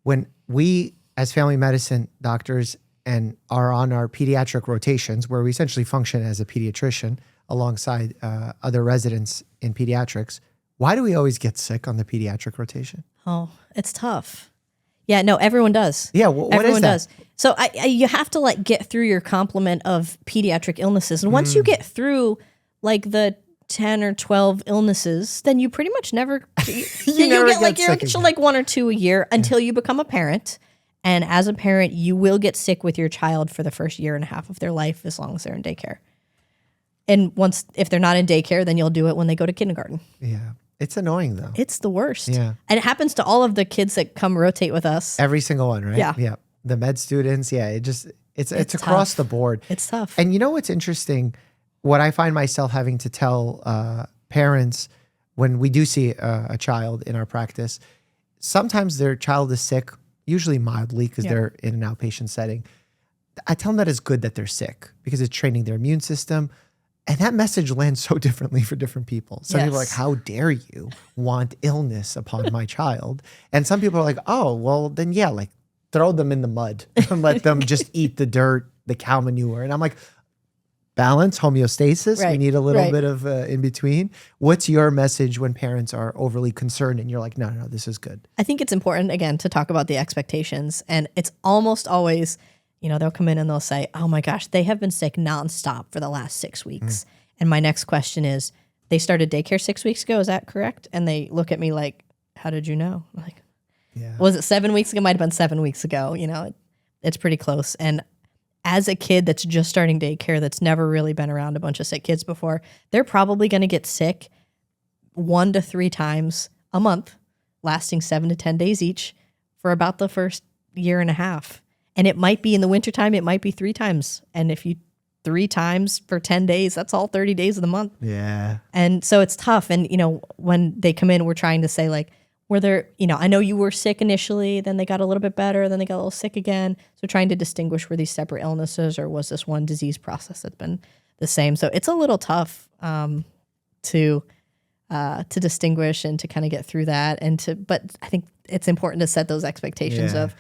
when we as family medicine doctors and are on our pediatric rotations, where we essentially function as a pediatrician alongside other residents in pediatrics, why do we always get sick on the pediatric rotation? Oh, it's tough. Yeah, no, everyone does. Yeah, what everyone is that? does. So you have to like get through your complement of pediatric illnesses. And once you get through like the 10 or 12 illnesses, then you pretty much never, you never get sick like 1 or 2 a year until you become a parent. And as a parent, you will get sick with your child for the first year and a half of their life, as long as they're in daycare. And if they're not in daycare, then you'll do it when they go to kindergarten. Yeah. It's annoying though. It's the worst. Yeah. And it happens to all of the kids that come rotate with us. Every single one, right? Yeah. Yeah. The med students. Yeah. It's across the board. It's tough. And you know what's interesting? What I find myself having to tell parents when we do see a child in our practice, sometimes their child is sick, usually mildly because they're in an outpatient setting. I tell them that it's good that they're sick because it's training their immune system. And that message lands so differently for different people. Some people are like, how dare you want illness upon my child? And some people are like, oh, well, then like throw them in the mud and let them just eat the dirt, the cow manure. And I'm like, balance, homeostasis. We need a little bit of in between. What's your message when parents are overly concerned and you're like, no, this is good? I think it's important, again, to talk about the expectations. And it's almost always, they'll come in and they'll say, oh my gosh, they have been sick nonstop for the last 6 weeks. And my next question is, they started daycare 6 weeks ago, is that correct? And they look at me like, how did you know? I'm like, was it 7 weeks ago? Might have been 7 weeks ago. It's pretty close. And as a kid that's just starting daycare, that's never really been around a bunch of sick kids before, they're probably going to get sick 1 to 3 times a month, lasting 7 to 10 days each for about the first year and a half. And it might be in the wintertime, it might be 3 times. And if you 3 times for 10 days, that's all 30 days of the month. Yeah. And so it's tough. And, when they come in, we're trying to say like, were there, I know you were sick initially, then they got a little bit better, then they got a little sick again. So trying to distinguish, were these separate illnesses or was this one disease process that's been the same? So it's a little tough to distinguish and to kind of get through that. But I think it's important to set those expectations of,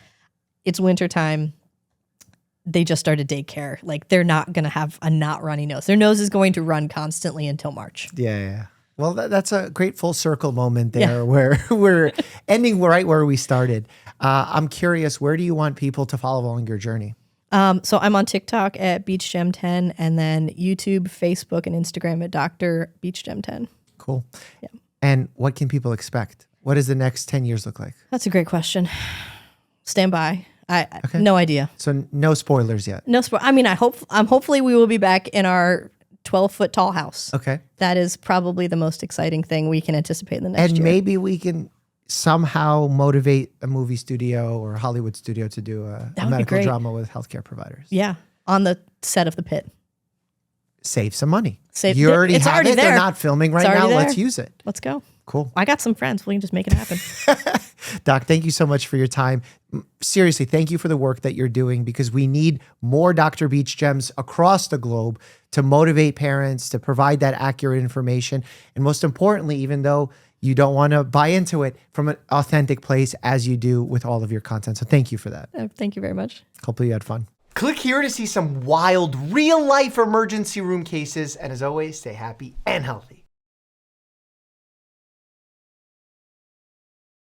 it's wintertime. They just started daycare. Like they're not going to have a not runny nose. Their nose is going to run constantly until March. Yeah. Well, that's a great full circle moment there where we're ending right where we started. I'm curious, where do you want people to follow along your journey? So I'm on TikTok at Beachgem10 and then YouTube, Facebook, and Instagram at Dr. Beachgem10. Cool. Yeah. And what can people expect? What does the next 10 years look like? That's a great question. Stand by. No idea. So no spoilers yet. No spoilers. I mean, hopefully we will be back in our 12-foot tall house. Okay. That is probably the most exciting thing we can anticipate in the next year. And maybe we can somehow motivate a movie studio or a Hollywood studio to do a medical drama with healthcare providers. Yeah. On the set of The Pitt. Save some money. You already have it. They're not filming right now. Let's use it. Let's go. Cool. I got some friends. We can just make it happen. Doc, thank you so much for your time. Seriously, thank you for the work that you're doing because we need more Dr. Beachgems across the globe to motivate parents, to provide that accurate information. And most importantly, even though you don't want to buy into it, from an authentic place as you do with all of your content. So thank you for that. Thank you very much. Hopefully you had fun. Click here to see some wild real-life emergency room cases. And as always, stay happy and healthy.